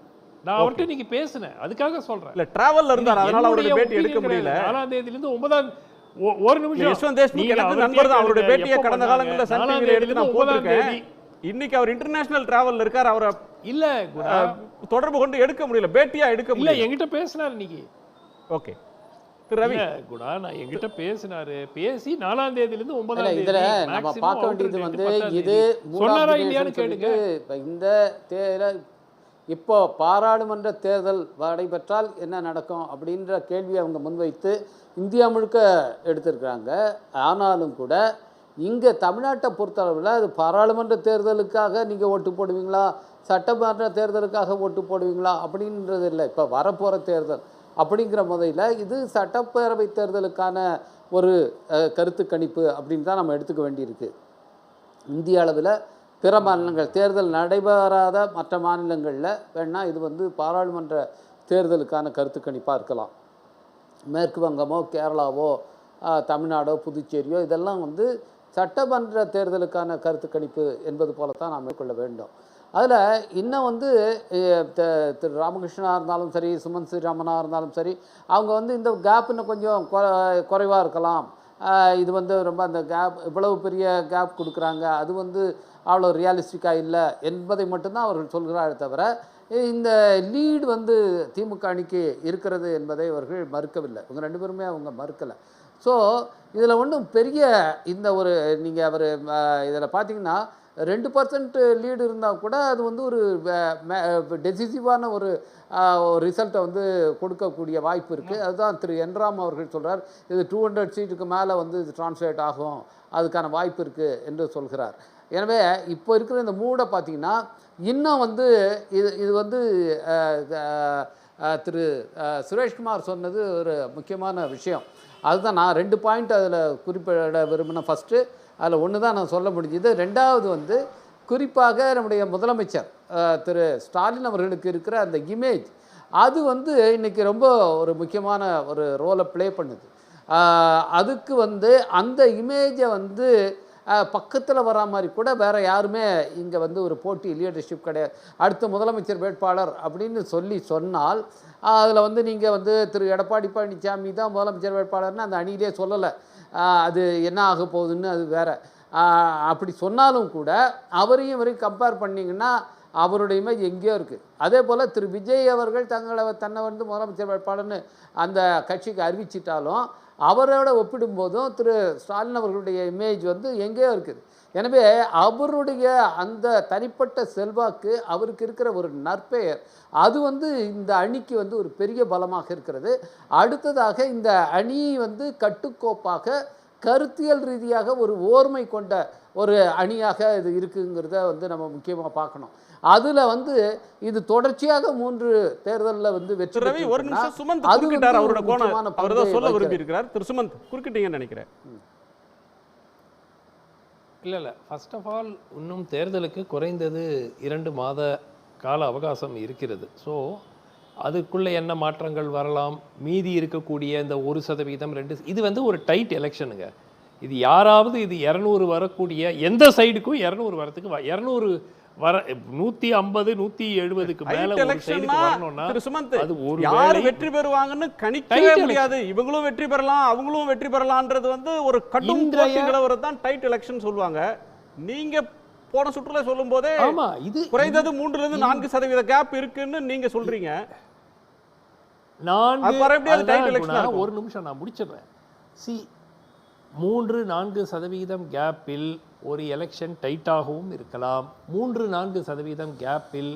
நான் அவர்கிட்ட இன்னைக்கு பேசினேன், அதுக்காக சொல்கிறேன். இல்லை டிராவலில் இருந்தார், அதனால அவருடைய பேட்டி எடுக்க முடியல. 4ஆம் தேதியிலிருந்து 9ஆம் ஒரு நிமிஷம் யஷ்வந்த் தேஷ்முக் எனக்கு நண்பர் தான். அவருடைய பேட்டியை கடந்த காலங்களில் சன் டிவியில் எடுத்து நான் போட்டிருக்கேன். இன்னைக்கு அவர் இன்டர்நேஷனல் டிராவல்ல இருக்கார். அவரை இல்ல தொடர்பு கொண்டு எடுக்க முடியல, பேட்டியா எடுக்க முடியல. இல்ல என்கிட்ட பேசினார் இன்னைக்கு. ஓகே திரு ரவி குணா, நான் என்கிட்ட பேசினாரு, பேசி 4ஆம் தேதியிலிருந்து 9ஆம் தேதி இதுல நம்ம பார்க்க வேண்டியது வந்து இது சொன்னாரா இல்லையான்னு கேளுங்க. இந்த தேர்தல் இப்போ பாராளுமன்ற தேர்தல் நடைபெற்றால் என்ன நடக்கும் அப்படின்ற கேள்வியை அவங்க முன்வைத்து இந்தியா முழுக்க எடுத்திருக்கிறாங்க. ஆனாலும் கூட இங்கே தமிழ்நாட்டை பொறுத்தளவில் அது பாராளுமன்ற தேர்தலுக்காக நீங்கள் ஓட்டு போடுவீங்களா, சட்டமன்ற தேர்தலுக்காக ஓட்டு போடுவீங்களா அப்படின்றது இல்லை. இப்போ வரப்போகிற தேர்தல் அப்படிங்கிற முறையில் இது சட்டப்பேரவை தேர்தலுக்கான ஒரு கருத்து கணிப்பு அப்படின்னு தான் நம்ம எடுத்துக்க வேண்டியிருக்கு. இந்திய அளவில் பிற மாநிலங்கள் தேர்தல் நடைபெறாத மற்ற மாநிலங்களில் வேணால் இது வந்து பாராளுமன்ற தேர்தலுக்கான கருத்து கணிப்பாக இருக்கலாம். மேற்கு வங்கமோ கேரளாவோ தமிழ்நாடோ புதுச்சேரியோ இதெல்லாம் வந்து சட்டமன்ற தேர்தலுக்கான கருத்து கணிப்பு என்பது போல தான் நாம் மேற்கொள்ள வேண்டும். அதில் இன்னும் வந்து திரு ராமகிருஷ்ணனாக இருந்தாலும் சரி, சுமந்த் ஸ்ரீராமனாக இருந்தாலும் சரி, அவங்க வந்து இந்த கேப் இன்னும் கொஞ்சம் குறைவாக இருக்கலாம். இது வந்து ரொம்ப அந்த கேப் இவ்வளவு பெரிய கேப் கொடுக்குறாங்க, அது வந்து அவ்வளோ ரியாலிஸ்டிக்காக இல்லை என்பதை மட்டும்தான் அவர்கள் சொல்கிறாரே தவிர இந்த லீடு வந்து திமுக அணிக்கு இருக்கிறது என்பதை அவர்கள் மறுக்கவில்லை. இவங்க ரெண்டு பேருமே அவங்க மறுக்கலை. ஸோ இதில் ஒன்றும் பெரிய இந்த ஒரு நீங்கள் அவர் இதில் பார்த்தீங்கன்னா 2% லீடு இருந்தால் கூட அது வந்து ஒரு டெசிசிவான ஒரு ரிசல்ட்டை வந்து கொடுக்கக்கூடிய வாய்ப்பு இருக்குது. அதுதான் திரு என்ராம் அவர்கள் சொல்கிறார், இது 200 சீட்டுக்கு மேலே வந்து இது டிரான்ஸ்லேட் ஆகும், அதுக்கான வாய்ப்பு இருக்குது என்று சொல்கிறார். எனவே இப்போ இருக்கிற இந்த மூடை பார்த்திங்கன்னா இன்னும் வந்து இது வந்து திரு சுரேஷ்குமார் சொன்னது ஒரு முக்கியமான விஷயம். அதுதான் நான் 2 பாயிண்ட் அதில் குறிப்பிட விரும்பினேன். ஃபஸ்ட்டு அதில் ஒன்று தான் நான் சொல்ல முடிஞ்சுது. ரெண்டாவது வந்து குறிப்பாக நம்முடைய முதலமைச்சர் திரு ஸ்டாலின் அவர்களுக்கு இருக்கிற அந்த இமேஜ், அது வந்து இன்றைக்கி ரொம்ப ஒரு முக்கியமான ஒரு ரோலை ப்ளே பண்ணுது. அதுக்கு வந்து அந்த இமேஜை வந்து பக்கத்தில் வரா மாதிரி கூட வேறு யாருமே இங்கே வந்து ஒரு போட்டி லீடர்ஷிப் கிடையாது. அடுத்த முதலமைச்சர் வேட்பாளர் அப்படின்னு சொன்னால் அதில் வந்து நீங்கள் வந்து திரு எடப்பாடி பழனிசாமி தான் முதலமைச்சர் வேட்பாளர்னு அந்த அணியிலே சொல்லலை. அது என்ன ஆக போகுதுன்னு அது வேறு. அப்படி சொன்னாலும் கூட அவரையும் இவரையும் கம்பேர் பண்ணிங்கன்னா அவருடைய இமேஜ் எங்கேயோ இருக்குது. அதே போல் திரு விஜய் அவர்கள் தன்னை வந்து முதலமைச்சர் வேட்பாளர்னு அந்த கட்சிக்கு அறிவிச்சிட்டாலும் அவரோட ஒப்பிடும்போதும் திரு ஸ்டாலின் அவர்களுடைய இமேஜ் வந்து எங்கேயோ இருக்குது. எனவே அவருடைய அந்த தனிப்பட்ட செல்வாக்கு, அவருக்கு இருக்கிற ஒரு நற்பெயர், அது வந்து இந்த அணிக்கு வந்து ஒரு பெரிய பலமாக இருக்கிறது. அடுத்ததாக இந்த அணி வந்து கட்டுக்கோப்பாக கருத்தியல் ரீதியாக ஒரு ஓர்மை கொண்ட ஒரு அணியாக இது இருக்குங்கிறத வந்து நம்ம முக்கியமாக பார்க்கணும். அதில் வந்து இது தொடர்ச்சியாக 3 தேர்தலில் வந்து வெற்றி ரவி ஒரு நிமிஷம் சுமந்த் குறுக்கிட்டார். அவரோட கோணம் அவர் தான் சொல்ல விரும்பி இருக்கிறார். திரு சுமந்த் குறுக்கிட்டீங்கன்னு நினைக்கிறேன். இல்லை ஃபர்ஸ்ட் ஆஃப் ஆல் இன்னும் தேர்தலுக்கு குறைந்தது 2 மாத கால அவகாசம் இருக்கிறது. ஸோ அதுக்குள்ளே என்ன மாற்றங்கள் வரலாம், மீதி இருக்கக்கூடிய இந்த 1% 2 இது வந்து ஒரு டைட் எலெக்ஷனுங்க. இது யாராவது இது 200 வரக்கூடிய எந்த சைடுக்கும் 200 வரத்துக்கு 200 வர 150 170க்கு மேல ஒரு சைடுக்கு வரணும்னா அது ஒரு யார் வெற்றி பெறுவாங்கன்னு கணிக்கவே முடியாது. இவங்களும் வெற்றி பெறலாம், அவங்களும் வெற்றி பெறலாம்ன்றது வந்து ஒரு கடும் போட்டிகளை தான் டைட் எலெக்ஷன் சொல்லுவாங்க. நீங்க போன சுற்றுல சொல்லும் போதே ஆமா இது குறைந்தது 3% கேப் இருக்குன்னு நீங்க சொல்றீங்க. ஒரு நிமிஷம் நான் முடிச்சிடுறேன். 3-4% கேப்பில் ஒரு எலெக்ஷன் டைட்டாகவும் இருக்கலாம். 3-4% கேப்பில்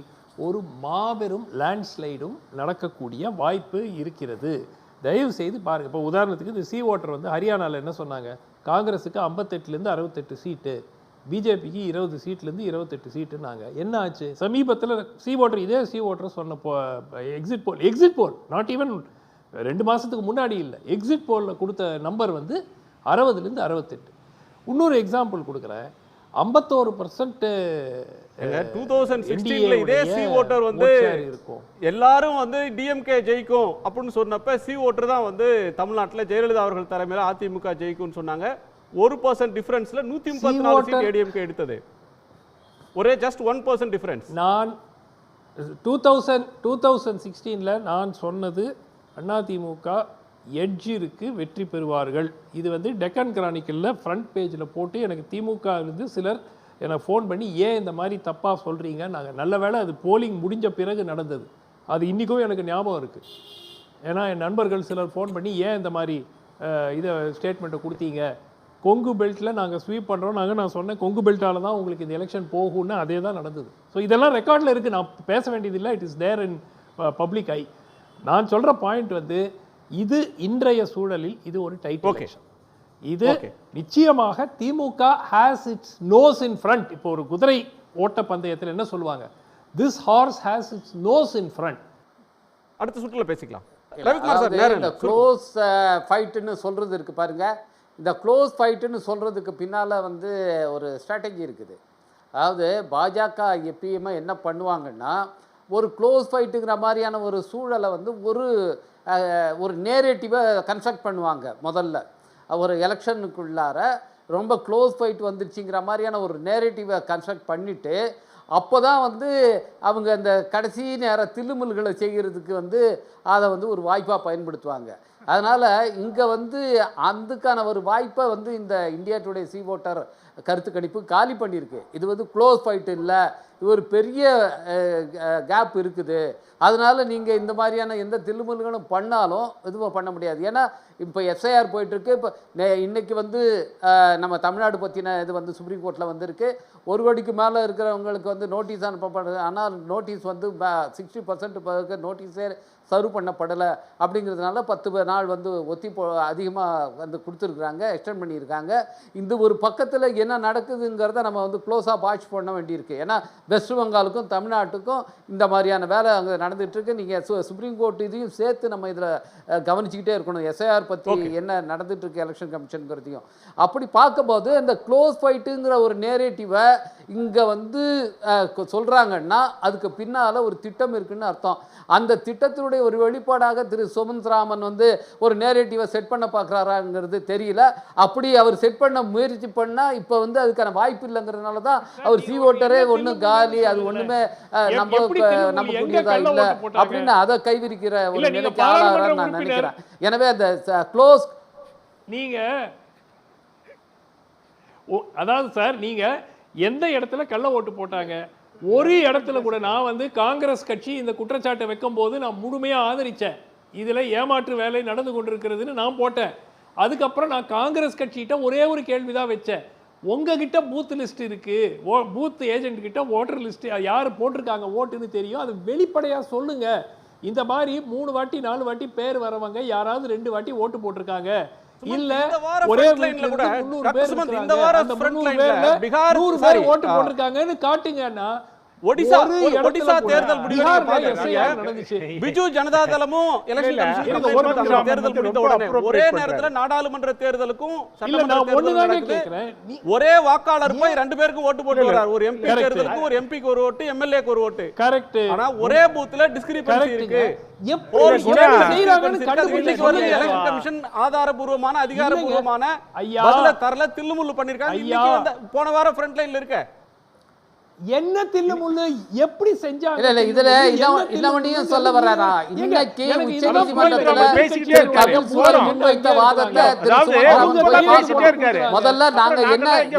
ஒரு மாபெரும் லேண்ட்ஸ்லைடும் நடக்கக்கூடிய வாய்ப்பு இருக்கிறது. தயவு செய்து பாருங்கள். இப்போ உதாரணத்துக்கு இந்த சி ஓட்டர் வந்து ஹரியானாவில் என்ன சொன்னாங்க, காங்கிரஸுக்கு 58லேருந்து 68 சீட்டு, பிஜேபிக்கு 20 சீட்லேருந்து 28 சீட்டுன்னாங்க. என்ன ஆச்சு? சமீபத்தில் சி ஓட்டர், இதே சி ஓட்டர் சொன்ன எக்ஸிட் போல் நாட் ஈவன் 2 மாதத்துக்கு முன்னாடி இல்லை, எக்ஸிட் போலில் கொடுத்த நம்பர் வந்து 60லேருந்து 68. இன்னொரு எக்ஸாம்பிள் கொடுக்குறேன். 51% 2016 இதே சி ஓட்டர் வந்து இருக்கும். எல்லாரும் வந்து டிஎம்கே ஜெயிக்கும் அப்படின்னு சொன்னப்ப சி ஓட்டர் தான் வந்து தமிழ்நாட்டில் ஜெயலலிதா அவர்கள் தலைமையில் அதிமுக ஜெயிக்கும்னு சொன்னாங்க. 1% டிஃபரன்ஸ்ல 134 சீட் ஏடிஎம்கே எடுத்தது. ஒரே ஜஸ்ட் 1% டிஃபரன்ஸ். நான் 2016ல நான் சொன்னது அதிமுக எட்ஜ் இருக்கு, வெற்றி பெறுவார்கள். இது வந்து டெக்கன் கிரானிக்கலில் ஃப்ரண்ட் பேஜில் போட்டு எனக்கு திமுக இருந்து சிலர் என்னை ஃபோன் பண்ணி ஏன் இந்த மாதிரி தப்பாக சொல்கிறீங்க. நாங்கள் நல்ல வேளை அது போலிங் முடிஞ்ச பிறகு நடந்தது. அது இன்றைக்கும் எனக்கு ஞாபகம் இருக்குது. ஏன்னா என் நண்பர்கள் சிலர் ஃபோன் பண்ணி ஏன் இந்த மாதிரி இதை ஸ்டேட்மெண்ட்டை கொடுத்தீங்க, கொங்கு பெல்ட்டில் நாங்கள் ஸ்வீப் பண்ணுறோம் நான் சொன்னேன் கொங்கு பெல்ட்டால் தான் உங்களுக்கு இந்த எலெக்ஷன் போகும்னு. அதே தான் நடந்தது. ஸோ இதெல்லாம் ரெக்கார்டில் இருக்குது, நான் பேச வேண்டியதில்லை. It is there in public eye. நான் சொல்கிற பாயிண்ட் வந்து இது இன்றைய சூழலில் இது ஒரு டைட் எலெக்ஷன். இது நிச்சயமாக DMK has its nose in front. இப்போ ஒரு குதிரை ஓட்ட பந்தயத்தில் என்ன சொல்லுவாங்க, this horse has its nose in front. அடுத்த சுற்றுல பேசிக்கலாம். இந்த க்ளோஸ் ஃபைட்டுன்னு சொல்றது இருக்கு பாருங்க. இந்த க்ளோஸ் ஃபைட்டுன்னு சொல்றதுக்கு பின்னால வந்து ஒரு ஸ்ட்ராட்டஜி இருக்குது. அதாவது பாஜக எப்பயுமே என்ன பண்ணுவாங்கன்னா, ஒரு க்ளோஸ் ஃபைட்டுங்கிற மாதிரியான ஒரு சூழலை வந்து ஒரு நேரேட்டிவை கன்ஸ்ட்ரக்ட் பண்ணுவாங்க. முதல்ல ஒரு எலெக்ஷனுக்குள்ளார ரொம்ப க்ளோஸ் ஃபைட் வந்துருச்சுங்கிற மாதிரியான ஒரு நேரேட்டிவை கன்ஸ்ட்ரக்ட் பண்ணிவிட்டு அப்போ தான் வந்து அவங்க அந்த கடைசி நேர தில்லுமுல்களை செய்கிறதுக்கு வந்து அதை வந்து ஒரு வாய்ப்பாக பயன்படுத்துவாங்க. அதனால் இங்கே வந்து அதுக்கான ஒரு வாய்ப்பை வந்து இந்த இந்தியா டுடே சி ஓட்டர் கருத்து கணிப்பு காலி பண்ணியிருக்கு. இது வந்து க்ளோஸ் ஃபைட் இல்லை, இது ஒரு பெரிய கேப் இருக்குது. அதனால் நீங்கள் இந்த மாதிரியான எந்த தில்லுமுல்களும் பண்ணாலும் எதுவும் பண்ண முடியாது. ஏன்னா இப்போ எஃப்ஐஆர் போயிட்டுருக்கு. இப்போ இன்றைக்கி வந்து நம்ம தமிழ்நாடு பற்றின இது வந்து சுப்ரீம் கோர்ட்டில் வந்திருக்கு. 1 கோடிக்கு மேலே இருக்கிறவங்களுக்கு வந்து நோட்டீஸ் அனுப்பப்படுது. ஆனால் நோட்டீஸ் வந்து 60% நோட்டீஸே சர்வ் பண்ணப்படலை. அப்படிங்கிறதுனால 10 நாள் வந்து அதிகமாக வந்து கொடுத்துருக்குறாங்க, எக்ஸ்டெண்ட் பண்ணியிருக்காங்க. இந்த ஒரு பக்கத்தில் என்ன நடக்குதுங்கிறத நம்ம வந்து க்ளோஸாக வாட்ச் பண்ண வேண்டியிருக்கு. ஏன்னா வெஸ்ட் பெங்காலுக்கும் தமிழ்நாட்டுக்கும் இந்த மாதிரியான வேலை அங்கே நடந்துகிட்ருக்கு. நீங்கள் சுப்ரீம் கோர்ட் இதையும் சேர்த்து நம்ம இதில் கவனிச்சுக்கிட்டே இருக்கணும். எஸ்ஐஆர் பற்றி என்ன நடந்துகிட்ருக்கு எலெக்ஷன் கமிஷனுங்கிறதையும். அப்படி பார்க்கும்போது இந்த க்ளோஸ் ஃபைட்டுங்கிற ஒரு நேரேட்டிவை இங்கே வந்து சொல்கிறாங்கன்னா அதுக்கு பின்னால் ஒரு திட்டம் இருக்குன்னு அர்த்தம். அந்த திட்டத்தினுடைய ஒரு வெளிப்பாடாக திரு சுமந்த்ராமன் வந்து ஒரு நேரேட்டிவை செட் பண்ண பார்க்குறாராங்கிறது தெரியல. அப்படி அவர் செட் பண்ண முயற்சி பண்ணால் இப்போ வந்து அதுக்கான வாய்ப்பு இல்லைங்கிறதுனால தான் அவர் சி ஓட்டரே ஒன்றும் காலி, அது ஒன்றுமே நம்பக்கூடியதா இல்லை அப்படின்னு அதை கைவிரிக்கிற ஒரு நிலைக்கு ஆளாகிறான்னு நான் நினைக்கிறேன். எனவே அந்த க்ளோஸ் அதாவது சார் நீங்கள் எந்த இடத்துல கள்ள ஓட்டு போட்டாங்க? ஒரு இடத்துல கூட நான் வந்து காங்கிரஸ் கட்சி இந்த குற்றச்சாட்டை வைக்கும் போது நான் முழுமையாக ஆதரித்தேன். இதில் ஏமாற்று வேலை நடந்து கொண்டிருக்கிறதுன்னு நான் போட்டேன். அதுக்கப்புறம் நான் காங்கிரஸ் கட்சிகிட்ட ஒரே ஒரு கேள்வி தான் வச்சேன், உங்ககிட்ட பூத் லிஸ்ட் இருக்குது, பூத் ஏஜென்ட் கிட்ட ஓட்டர் லிஸ்ட் யார் போட்டிருக்காங்க ஓட்டுன்னு தெரியும், அது வெளிப்படையாக சொல்லுங்க. இந்த மாதிரி 3 வாட்டி 4 வாட்டி பேர் வரவங்க யாராவது 2 வாட்டி ஓட்டு போட்டிருக்காங்க, இல்ல ஒரே வீட்ல கூட 300 பேர் இந்த வார ஃப்ரண்ட் லைன்ல பிகார் 100 பேர் ஓட்டு போட்டுருக்காங்கன்னு காட்டுங்கன்னா ஒடிசா தேர்தல் நடந்துச்சு. பிஜு ஜனதா தளமும் எலெக்ஷன் கமிஷன் தேர்தல் முடிந்த உடனே ஒரே நேரத்துல நாடாளுமன்ற தேர்தலுக்கும் ஒரே வாக்காளர் போய் 2 பேருக்கு ஓட்டு போட்டு வரார். ஒரு எம்பி தேர்தலுக்கு ஒரு எம்பிக்கு ஒரு ஓட்டு, எம்எல்ஏக்கு ஒரு ஓட்டு. கரெக்ட். ஆனா ஒரே பூத்ல டிஸ்கிரிபன்சி இருக்கு. எலெக்ஷன் கமிஷன் ஆதாரபூர்வமான அதிகாரபூர்வமான பதில தரல, தில்லுமுள்ளு பண்ணிருக்காங்க. போன வாரம் ஃப்ரண்ட் லைன்ல இருக்க என்ன தில்லுமுள்ளு எப்படி செஞ்சாங்க? இல்ல இதுல இன்னவனையும் சொல்ல வர்றாரா, இன்னைக்கு உச்சநீதிமன்றத்துல முன்வைத்த வாதத்தை முதல்ல நாங்க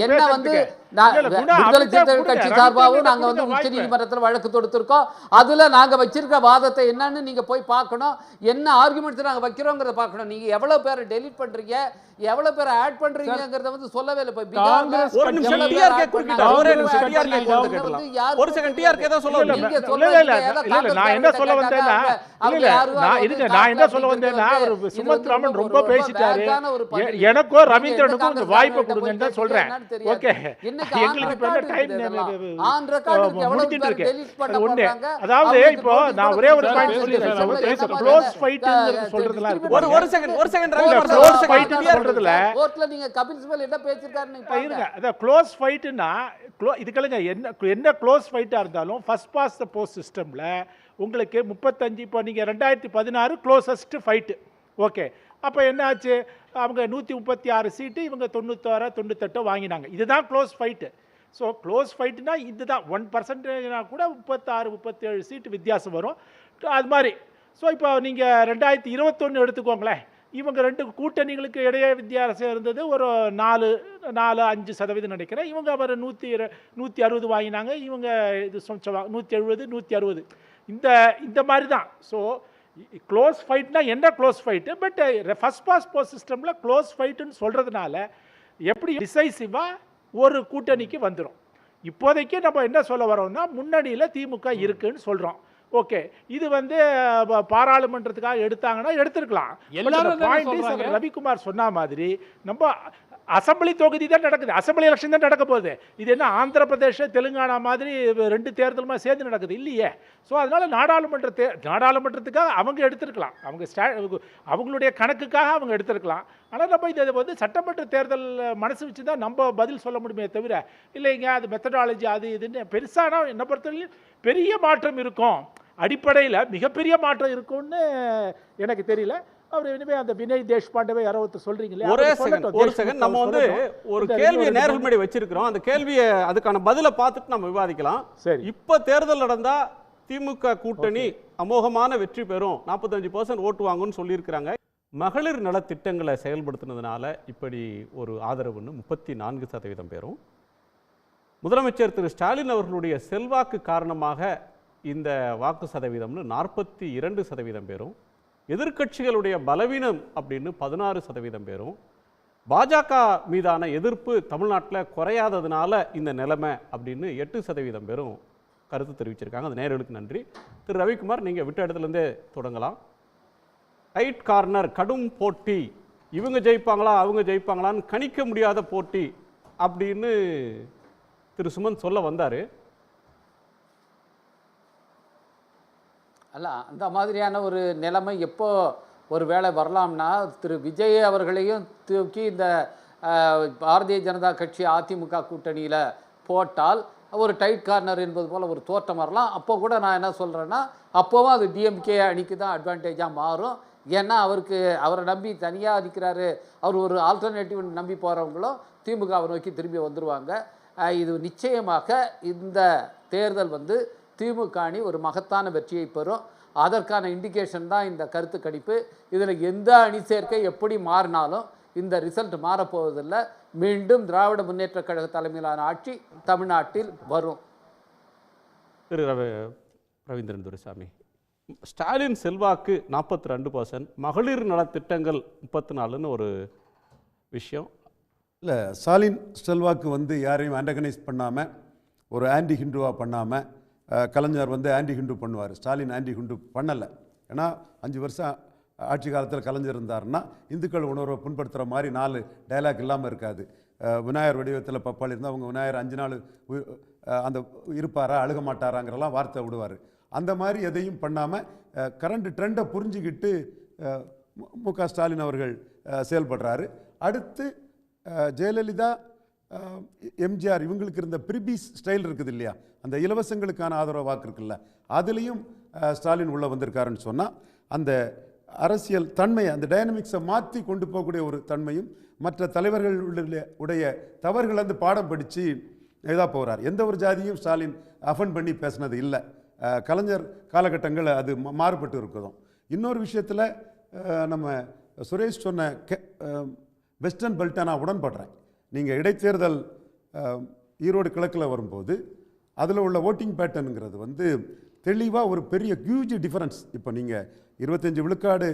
என்ன வந்து விடுதலை சிறுத்தைகள் கட்சி சார்பாகவும் நாங்க வந்து உச்ச நீதிமன்றத்தில் வழக்கு தொடுத்திருக்கோம். அதுல நாங்க வச்சிருக்க வாதத்தை என்னன்னு நீங்க போய் பார்க்கணும். என்ன ஆர்குமெண்ட்ஸ் நாங்க வைக்கிறோங்கிறத பார்க்கணும். நீங்க எவ்வளவு பேரை டெலீட் பண்றீங்க, எவ்வளவு பேரை ஆட் பண்றீங்கங்கறத வந்து சொல்லவே இல்லை. போய் ஒரு நிமிஷம் டிஆர்கே குறுக்கிட்டார். ஒரே நிமிஷம் டிஆர்கே கேட்கலாம். ஒரு செகண்ட் டிஆர்கே தான் சொல்ல இல்ல நான் என்ன சொல்ல வந்தேன்னா நான் என்ன சொல்ல வந்தேன்னா சுமத் ராமன் ரொம்ப பேசிட்டாரு. எனக்கோ ரவீந்திரனுக்கும் இந்த வாய்ப்பை கொடுங்கன்னு தான் சொல்றேன். ஓகே, எங்களுக்கு இப்ப என்ன டைம் முடிஞ்சிட்டு இருக்கு. ஒண்ணு, அதாவது இப்போ நான் ஒரே ஒரு பாயிண்ட் சொல்லிடுறேன். க்ளோஸ் ஃபைட் சொல்றதுல இருக்கு. ஒரு செகண்ட் க்ளோஸ் ஃபைட் சொல்றதுல கோர்ட்ல நீங்க கபில் சிபல் என்ன பேசிருக்காருன்னு இருங்க. அத க்ளோஸ் ஃபைட்னா இதுக்கெல்லாம் என்ன க்ளோஸ் ஃபைட்டா இருந்தாலும் ஃபர்ஸ்ட் பாஸ் தி போஸ்ட் சிஸ்டம்ல உங்களுக்கு 35 இப்போ நீங்க 2016 க்ளோசஸ்ட் ஃபைட். ஓகே, அப்போ என்ன ஆச்சு? அவங்க 136 சீட்டு, இவங்க 96 98 வாங்கினாங்க. இதுதான் க்ளோஸ் ஃபைட்டு. ஸோ க்ளோஸ் ஃபைட்டுனா இதுதான் 1% கூட 36 37 சீட்டு வித்தியாசம் வரும். அது மாதிரி. ஸோ இப்போ நீங்கள் 2021 எடுத்துக்கோங்களேன். இவங்க ரெண்டு கூட்டணிகளுக்கு இடையே வித்தியாசம் இருந்தது ஒரு 4-5% நினைக்கிறேன். இவங்க அவர் 160 வாங்கினாங்க, இவங்க இது 170 160. இந்த மாதிரி தான். ஸோ க்ளோஸ் ஃபைட்னா என்ன close fight? But first past post சிஸ்டமில் க்ளோஸ் ஃபைட்டுன்னு சொல்கிறதுனால எப்படி டிசைசிவாக ஒரு கூட்டணிக்கு வந்துடும். இப்போதைக்கு நம்ம என்ன சொல்ல வரோம்னா முன்னணியில் திமுக இருக்குன்னு சொல்கிறோம். ஓகே, இது வந்து பாராளுமன்றத்துக்காக எடுத்தாங்கன்னா எடுத்துருக்கலாம். ரவிக்குமார் சொன்ன மாதிரி நம்ம அசம்பிளி தொகுதி தான் நடக்குது, அசம்பிளி எலெக்ஷன் தான் நடக்க போகுது. இது என்ன ஆந்திர பிரதேச தெலுங்கானா மாதிரி 2 தேர்தலுமா சேர்ந்து நடக்குது இல்லையே. ஸோ அதனால நாடாளுமன்றத்துக்காக அவங்க எடுத்திருக்கலாம், அவங்களுடைய கணக்குக்காக அவங்க எடுத்திருக்கலாம். ஆனால் நம்ம இதை வந்து சட்டமன்ற தேர்தல் மனசு வச்சு தான் நம்ம பதில் சொல்ல முடியுமே தவிர இல்லைங்க அது மெத்தடாலஜி அது இதுன்னு பெருசானா என்னை பொறுத்தவரையும் பெரிய மாற்றம் இருக்கும், அடிப்படையில் மிகப்பெரிய மாற்றம் இருக்கும்னு எனக்கு தெரியல. அவர் இனிமே அந்த வினய் தேஷ்பாண்டே யாரோ ஒருத்தர் சொல்றீங்களே. ஒரு செகண்ட் நம்ம வந்து ஒரு கேள்வியை நேர்கள் முன்னாடி வச்சிருக்கிறோம். அந்த கேள்வியை அதுக்கான பதிலை பார்த்துட்டு நம்ம விவாதிக்கலாம். சரி, இப்ப தேர்தல் நடந்தா திமுக கூட்டணி அமோகமான வெற்றி பெறும், 45% ஓட்டு வாங்கும்னு சொல்லியிருக்கிறாங்க. மகளிர் நலத்திட்டங்களை செயல்படுத்தினதுனால இப்படி ஒரு ஆதரவுன்னு 34% பேரும், முதலமைச்சர் திரு ஸ்டாலின் அவர்களுடைய செல்வாக்கு காரணமாக இந்த வாக்கு சதவீதம்னு 42% பேரும், எதிர்க்கட்சிகளுடைய பலவீனம் அப்படின்னு 16% பேரும், பாஜக மீதான எதிர்ப்பு தமிழ்நாட்டில் குறையாததுனால இந்த நிலைமை அப்படின்னு 8% பேரும் கருத்து தெரிவிச்சிருக்காங்க. அந்த நேயர்களுக்கு நன்றி. திரு ரவிக்குமார், நீங்கள் விட்ட இடத்துலேருந்தே தொடங்கலாம். டைட் கார்னர், கடும் போட்டி, இவங்க ஜெயிப்பாங்களா அவங்க ஜெயிப்பாங்களான்னு கணிக்க முடியாத போட்டி அப்படின்னு திரு சுமந்த் சொல்ல வந்தார். அல்ல, அந்த மாதிரியான ஒரு நிலைமை எப்போ ஒரு வேளை வரலாம்னா திரு விஜய் அவர்களையும் தூக்கி இந்த பாரதிய ஜனதா கட்சி அதிமுக கூட்டணியில் போட்டால் ஒரு டைட் கார்னர் என்பது போல் ஒரு தோற்றம் வரலாம். அப்போ கூட நான் என்ன சொல்கிறேன்னா அப்போவும் அது டிஎம்கே அணிக்கு தான் அட்வான்டேஜாக மாறும். ஏன்னா அவரை நம்பி தனியாக இருக்கிறாரு, அவர் ஒரு ஆல்டர்னேட்டிவ் நம்பி போகிறவங்களும் திமுகவை நோக்கி திரும்பி வந்துடுவாங்க. இது நிச்சயமாக இந்த தேர்தல் வந்து திமுக அணி ஒரு மகத்தான வெற்றியை பெறும். அதற்கான இண்டிகேஷன் தான் இந்த கருத்து கணிப்பு. இதில் எந்த அணி சேர்க்கை எப்படி மாறினாலும் இந்த ரிசல்ட் மாறப்போவதில்லை. மீண்டும் திராவிட முன்னேற்ற கழக தலைமையிலான ஆட்சி தமிழ்நாட்டில் வரும். திரு ரவீந்திரன் துரைசாமி, ஸ்டாலின் செல்வாக்கு 42%, மகளிர் நலத்திட்டங்கள் 34ன்னு ஒரு விஷயம். இல்லை, ஸ்டாலின் செல்வாக்கு வந்து யாரையும் ஆண்டகனைஸ் பண்ணாமல், ஒரு ஆன்டி ஹிந்துவாக பண்ணாமல், கலைஞர் வந்து ஆன்டி ஹிந்து பண்ணுவார், ஸ்டாலின் ஆன்டி ஹிந்து பண்ணலை. ஏன்னா 5 வருஷம் ஆட்சி காலத்தில் கலைஞர் இருந்தாருன்னா இந்துக்கள் உணர்வை புண்படுத்துகிற மாதிரி 4 டைலாக் இல்லாமல் இருக்காது. விநாயகர் வடிவத்தில் பப்பாளி இருந்தால் அவங்க விநாயகர் 5 நாள் அந்த இருப்பாரா அழுக மாட்டாராங்கிறலாம் வார்த்தை விடுவார். அந்த மாதிரி எதையும் பண்ணாமல் கரண்ட் ட்ரெண்டை புரிஞ்சுக்கிட்டு மு.க. ஸ்டாலின் அவர்கள் செயல்படுறாரு. அடுத்து ஜெயலலிதா, எம்ஜிஆர் இவங்களுக்கு இருந்த பிரிபீஸ் ஸ்டைல் இருக்குது இல்லையா, அந்த இலவசங்களுக்கான ஆதரவு வாக்கு இருக்குல்ல, அதுலேயும் ஸ்டாலின் உள்ளே வந்திருக்காருன்னு சொன்னால் அந்த அரசியல் தன்மையை, அந்த டைனமிக்ஸை மாற்றி கொண்டு போகக்கூடிய ஒரு தன்மையும், மற்ற தலைவர்களுடைய தவறுகள் வந்து பாடம் படித்து இதாக போகிறார். எந்த ஒரு ஜாதியும் ஸ்டாலின் அஃபன் பண்ணி பேசினது இல்லை. கலைஞர் காலகட்டங்கள் அது மாறுபட்டு இருக்குதும். இன்னொரு விஷயத்தில் நம்ம சுரேஷ் சொன்ன வெஸ்டர்ன் பெல்ட்டை நான் உடன்படுறேன். நீங்கள் இடைத்தேர்தல் ஈரோடு கிழக்கில் வரும்போது அதில் உள்ள ஓட்டிங் பேட்டர்னுங்கிறது வந்து தெளிவாக ஒரு பெரிய ஹியூஜ் டிஃபரன்ஸ். இப்போ நீங்கள் 25 விழுக்காடு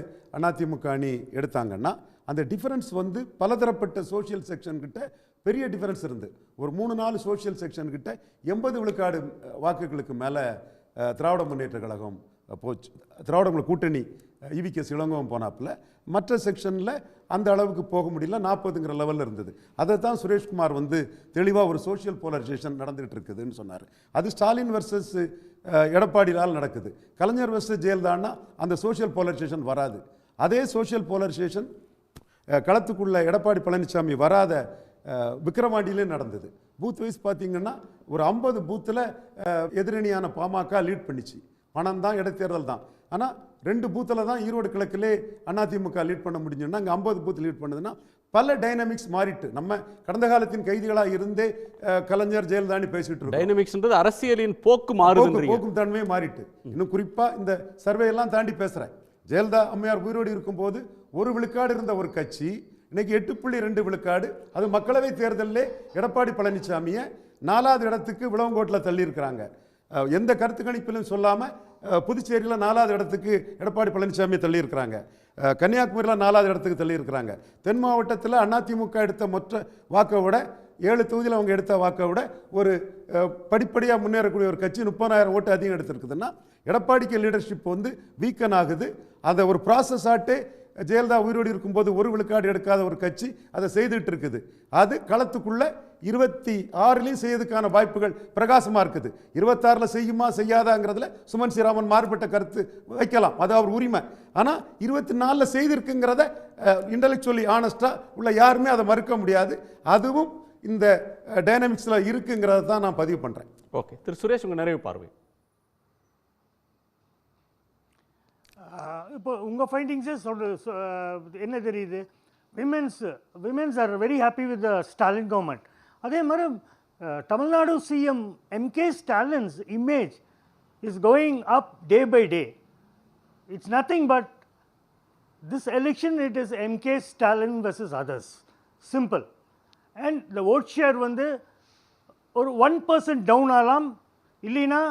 அதிமுக அணி எடுத்தாங்கன்னா அந்த டிஃபரன்ஸ் வந்து பலதரப்பட்ட சோஷியல் செக்ஷன்கிட்ட பெரிய டிஃபரன்ஸ் இருந்து ஒரு 3-4 சோஷியல் செக்ஷன்கிட்ட 80 விழுக்காடு வாக்குகளுக்கு மேலே திராவிட முன்னேற்ற கழகம் போச்சு. திராவிட கூட்டணி இவிகே இளங்கோவன் போனாப்புல மற்ற செக்ஷனில் அந்த அளவுக்கு போக முடியல, 40ங்கிற லெவலில் இருந்தது. அதை தான் சுரேஷ்குமார் வந்து தெளிவாக ஒரு சோஷியல் போலரைசேஷன் நடந்துகிட்டு இருக்குதுன்னு சொன்னார். அது ஸ்டாலின் வர்சஸ் எடப்பாடியால் நடக்குது. கலைஞர் வர்சஸ் ஜெயலலிதான்னா அந்த சோஷியல் போலரைசேஷன் வராது. அதே சோஷியல் போலரைசேஷன் களத்துக்குள்ள எடப்பாடி பழனிசாமி வராத விக்கிரவாண்டியிலே நடந்தது. பூத் வைஸ் பார்த்தீங்கன்னா ஒரு 50 பூத்தில் எதிரணியான பாமக லீட் பண்ணிச்சு. பணம் தான், இடைத்தேர்தல் தான். ஆனால் 2 பூத்தில் தான் ஈரோடு கிழக்கிலே அதிமுக லீட் பண்ண முடிஞ்சுன்னா அங்கே 50 பூத் லீட் பண்ணுதுன்னா பல டைனமிக்ஸ் மாறிட்டு நம்ம கடந்த காலத்தின் கைதிகளாக இருந்தே கலைஞர் ஜெயலலிதானி பேசிட்டு இருக்கோம். டைனமிக்ஸ்ன்றது அரசியலின் போக்கு மாறுது, போக்கும் தன்மையே மாறிட்டு. இன்னும் குறிப்பாக இந்த சர்வே எல்லாம் தாண்டி பேசுகிறேன். ஜெயலலிதா அம்மையார் உயிரோடு இருக்கும்போது 1 விழுக்காடு இருந்த ஒரு கட்சி இன்னைக்கு 8.2 விழுக்காடு. அது மக்களவை தேர்தலில் எடப்பாடி பழனிசாமியை 4வது இடத்துக்கு விளவங்கோட்டில் தள்ளி இருக்கிறாங்க. எந்த கருத்து கணிப்பிலும் சொல்லாமல் புதுச்சேரியில் 4வது இடத்துக்கு எடப்பாடி பழனிசாமி தள்ளி இருக்கிறாங்க. கன்னியாகுமரியில் 4வது இடத்துக்கு தள்ளி இருக்கிறாங்க. தென் மாவட்டத்தில் அதிமுக எடுத்த மொத்த வாக்கை விட 7 தொகுதியில் அவங்க எடுத்த வாக்கை விட ஒரு படிப்படியாக முன்னேறக்கூடிய ஒரு கட்சி 30,000 ஓட்டு அதிகம் எடுத்திருக்குதுன்னா எடப்பாடிக்கு லீடர்ஷிப் வந்து வீக்கன் ஆகுது. அதை ஒரு ப்ராசஸ் ஆட்டு ஜெயலலிதா உயிரோடு இருக்கும்போது 1 விழுக்காடு எடுக்காத ஒரு கட்சி அதை செய்துட்டு இருக்குது. அது களத்துக்குள்ள 26லையும் செய்யறதுக்கான வாய்ப்புகள் பிரகாசமாக இருக்குது. 26ல் செய்யுமா செய்யாதாங்கிறதுல சுமன் ஸ்ரீராமன் மாறுபட்ட கருத்து வைக்கலாம், அது அவர் உரிமை. ஆனால் 24ல் செய்திருக்குங்கிறத இன்டலெக்சுவலி ஆனஸ்டாக உள்ள யாருமே அதை மறுக்க முடியாது. அதுவும் இந்த டைனமிக்ஸில் இருக்குங்கிறத தான் நான் பதிவு பண்ணுறேன். ஓகே, திரு சுரேஷ், உங்கள் நிறைவு பார்வை. இப்போ உங்கள் ஃபைண்டிங்ஸே என்ன தெரியுது? Women's are very happy with the Stalin government. அதே மாதிரி Tamil Nadu CM MK Stalin's image is going up day by day. It's nothing but this election it is MK Stalin versus others, simple. And the vote share வந்து ஒரு 1% டவுன் ஆகலாம், இல்லைன்னா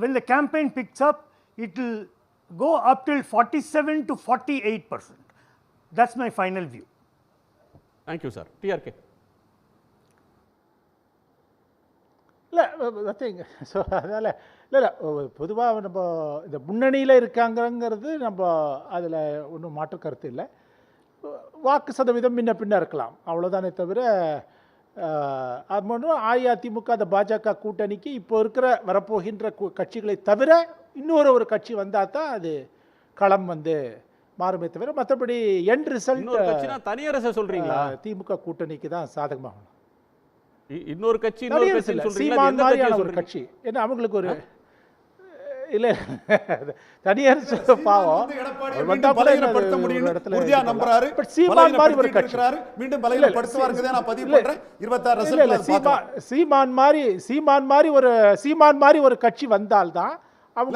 when the campaign picks up it will go up till 47 to 48%. That's my final view. Thank you, sir. TRK. Nothing. So அதனால் இல்லை பொதுவாக நம்ம இந்த முன்னணியில் இருக்காங்கிறது நம்ம அதில் ஒன்றும் மாற்று கருத்து இல்லை. வாக்கு சதவீதம் முன்ன பின்ன இருக்கலாம், அவ்வளோதானே தவிர அது மட்டும் அஇஅதிமுக அந்த பாஜக கூட்டணிக்கு இப்போ இருக்கிற வரப்போகின்ற கட்சிகளை தவிர இன்னொரு கட்சி வந்தால் தான் அது களம் வந்து மாறுமே தவிர மற்றபடி எண்ட் ரிசல்ட் தனியரசை சொல்கிறீங்களா? திமுக கூட்டணிக்கு தான் சாதகமாகணும். இன்னொரு கட்சி சீமான் மாதிரியான ஒரு கட்சி, ஏன்னா அவங்களுக்கு ஒரு இல்லை தனியார் பாவம் சீமான் மாதிரி ஒரு கட்சி வந்தால்தான் ஒரு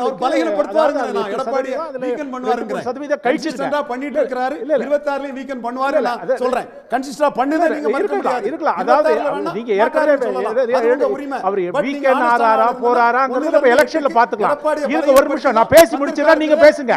நிமிஷம் நான் பேசி முடிச்சா நீங்க பேசுங்க.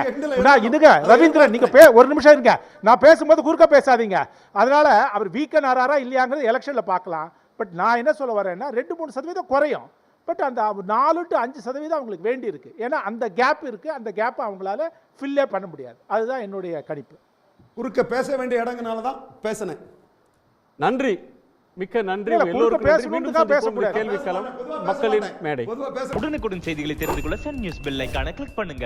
ரவீந்திரன் நீங்க ஒரு நிமிஷம் இருங்க, நான் பேசும்போது குறுக்க பேசாதீங்க. அதனால அவர் வீக்கன் ஆறாரா இல்லையாங்கிறது எலெக்ஷன்ல பார்க்கலாம். பட் நான் என்ன சொல்ல வரேன்னா 2-3% குறையும். பட் அந்த 4 to 5% அவங்களுக்கு வேண்டி இருக்கு. ஏன்னா அந்த கேப் இருக்கு, அந்த கேப் அவங்களால ஃபில்லே பண்ண முடியாது. அதுதான் என்னுடைய கணிப்பு. குறுக்க பேச வேண்டிய இடங்களால தான் பேசினேன். நன்றி, மிக்க நன்றி. கேள்விக்களம் மக்களின் மேடை. உடனுக்குடன் செய்திகளை தெரிந்து கொள்ள சன் நியூஸ் பெல் ஐகானை கிளிக் பண்ணுங்க.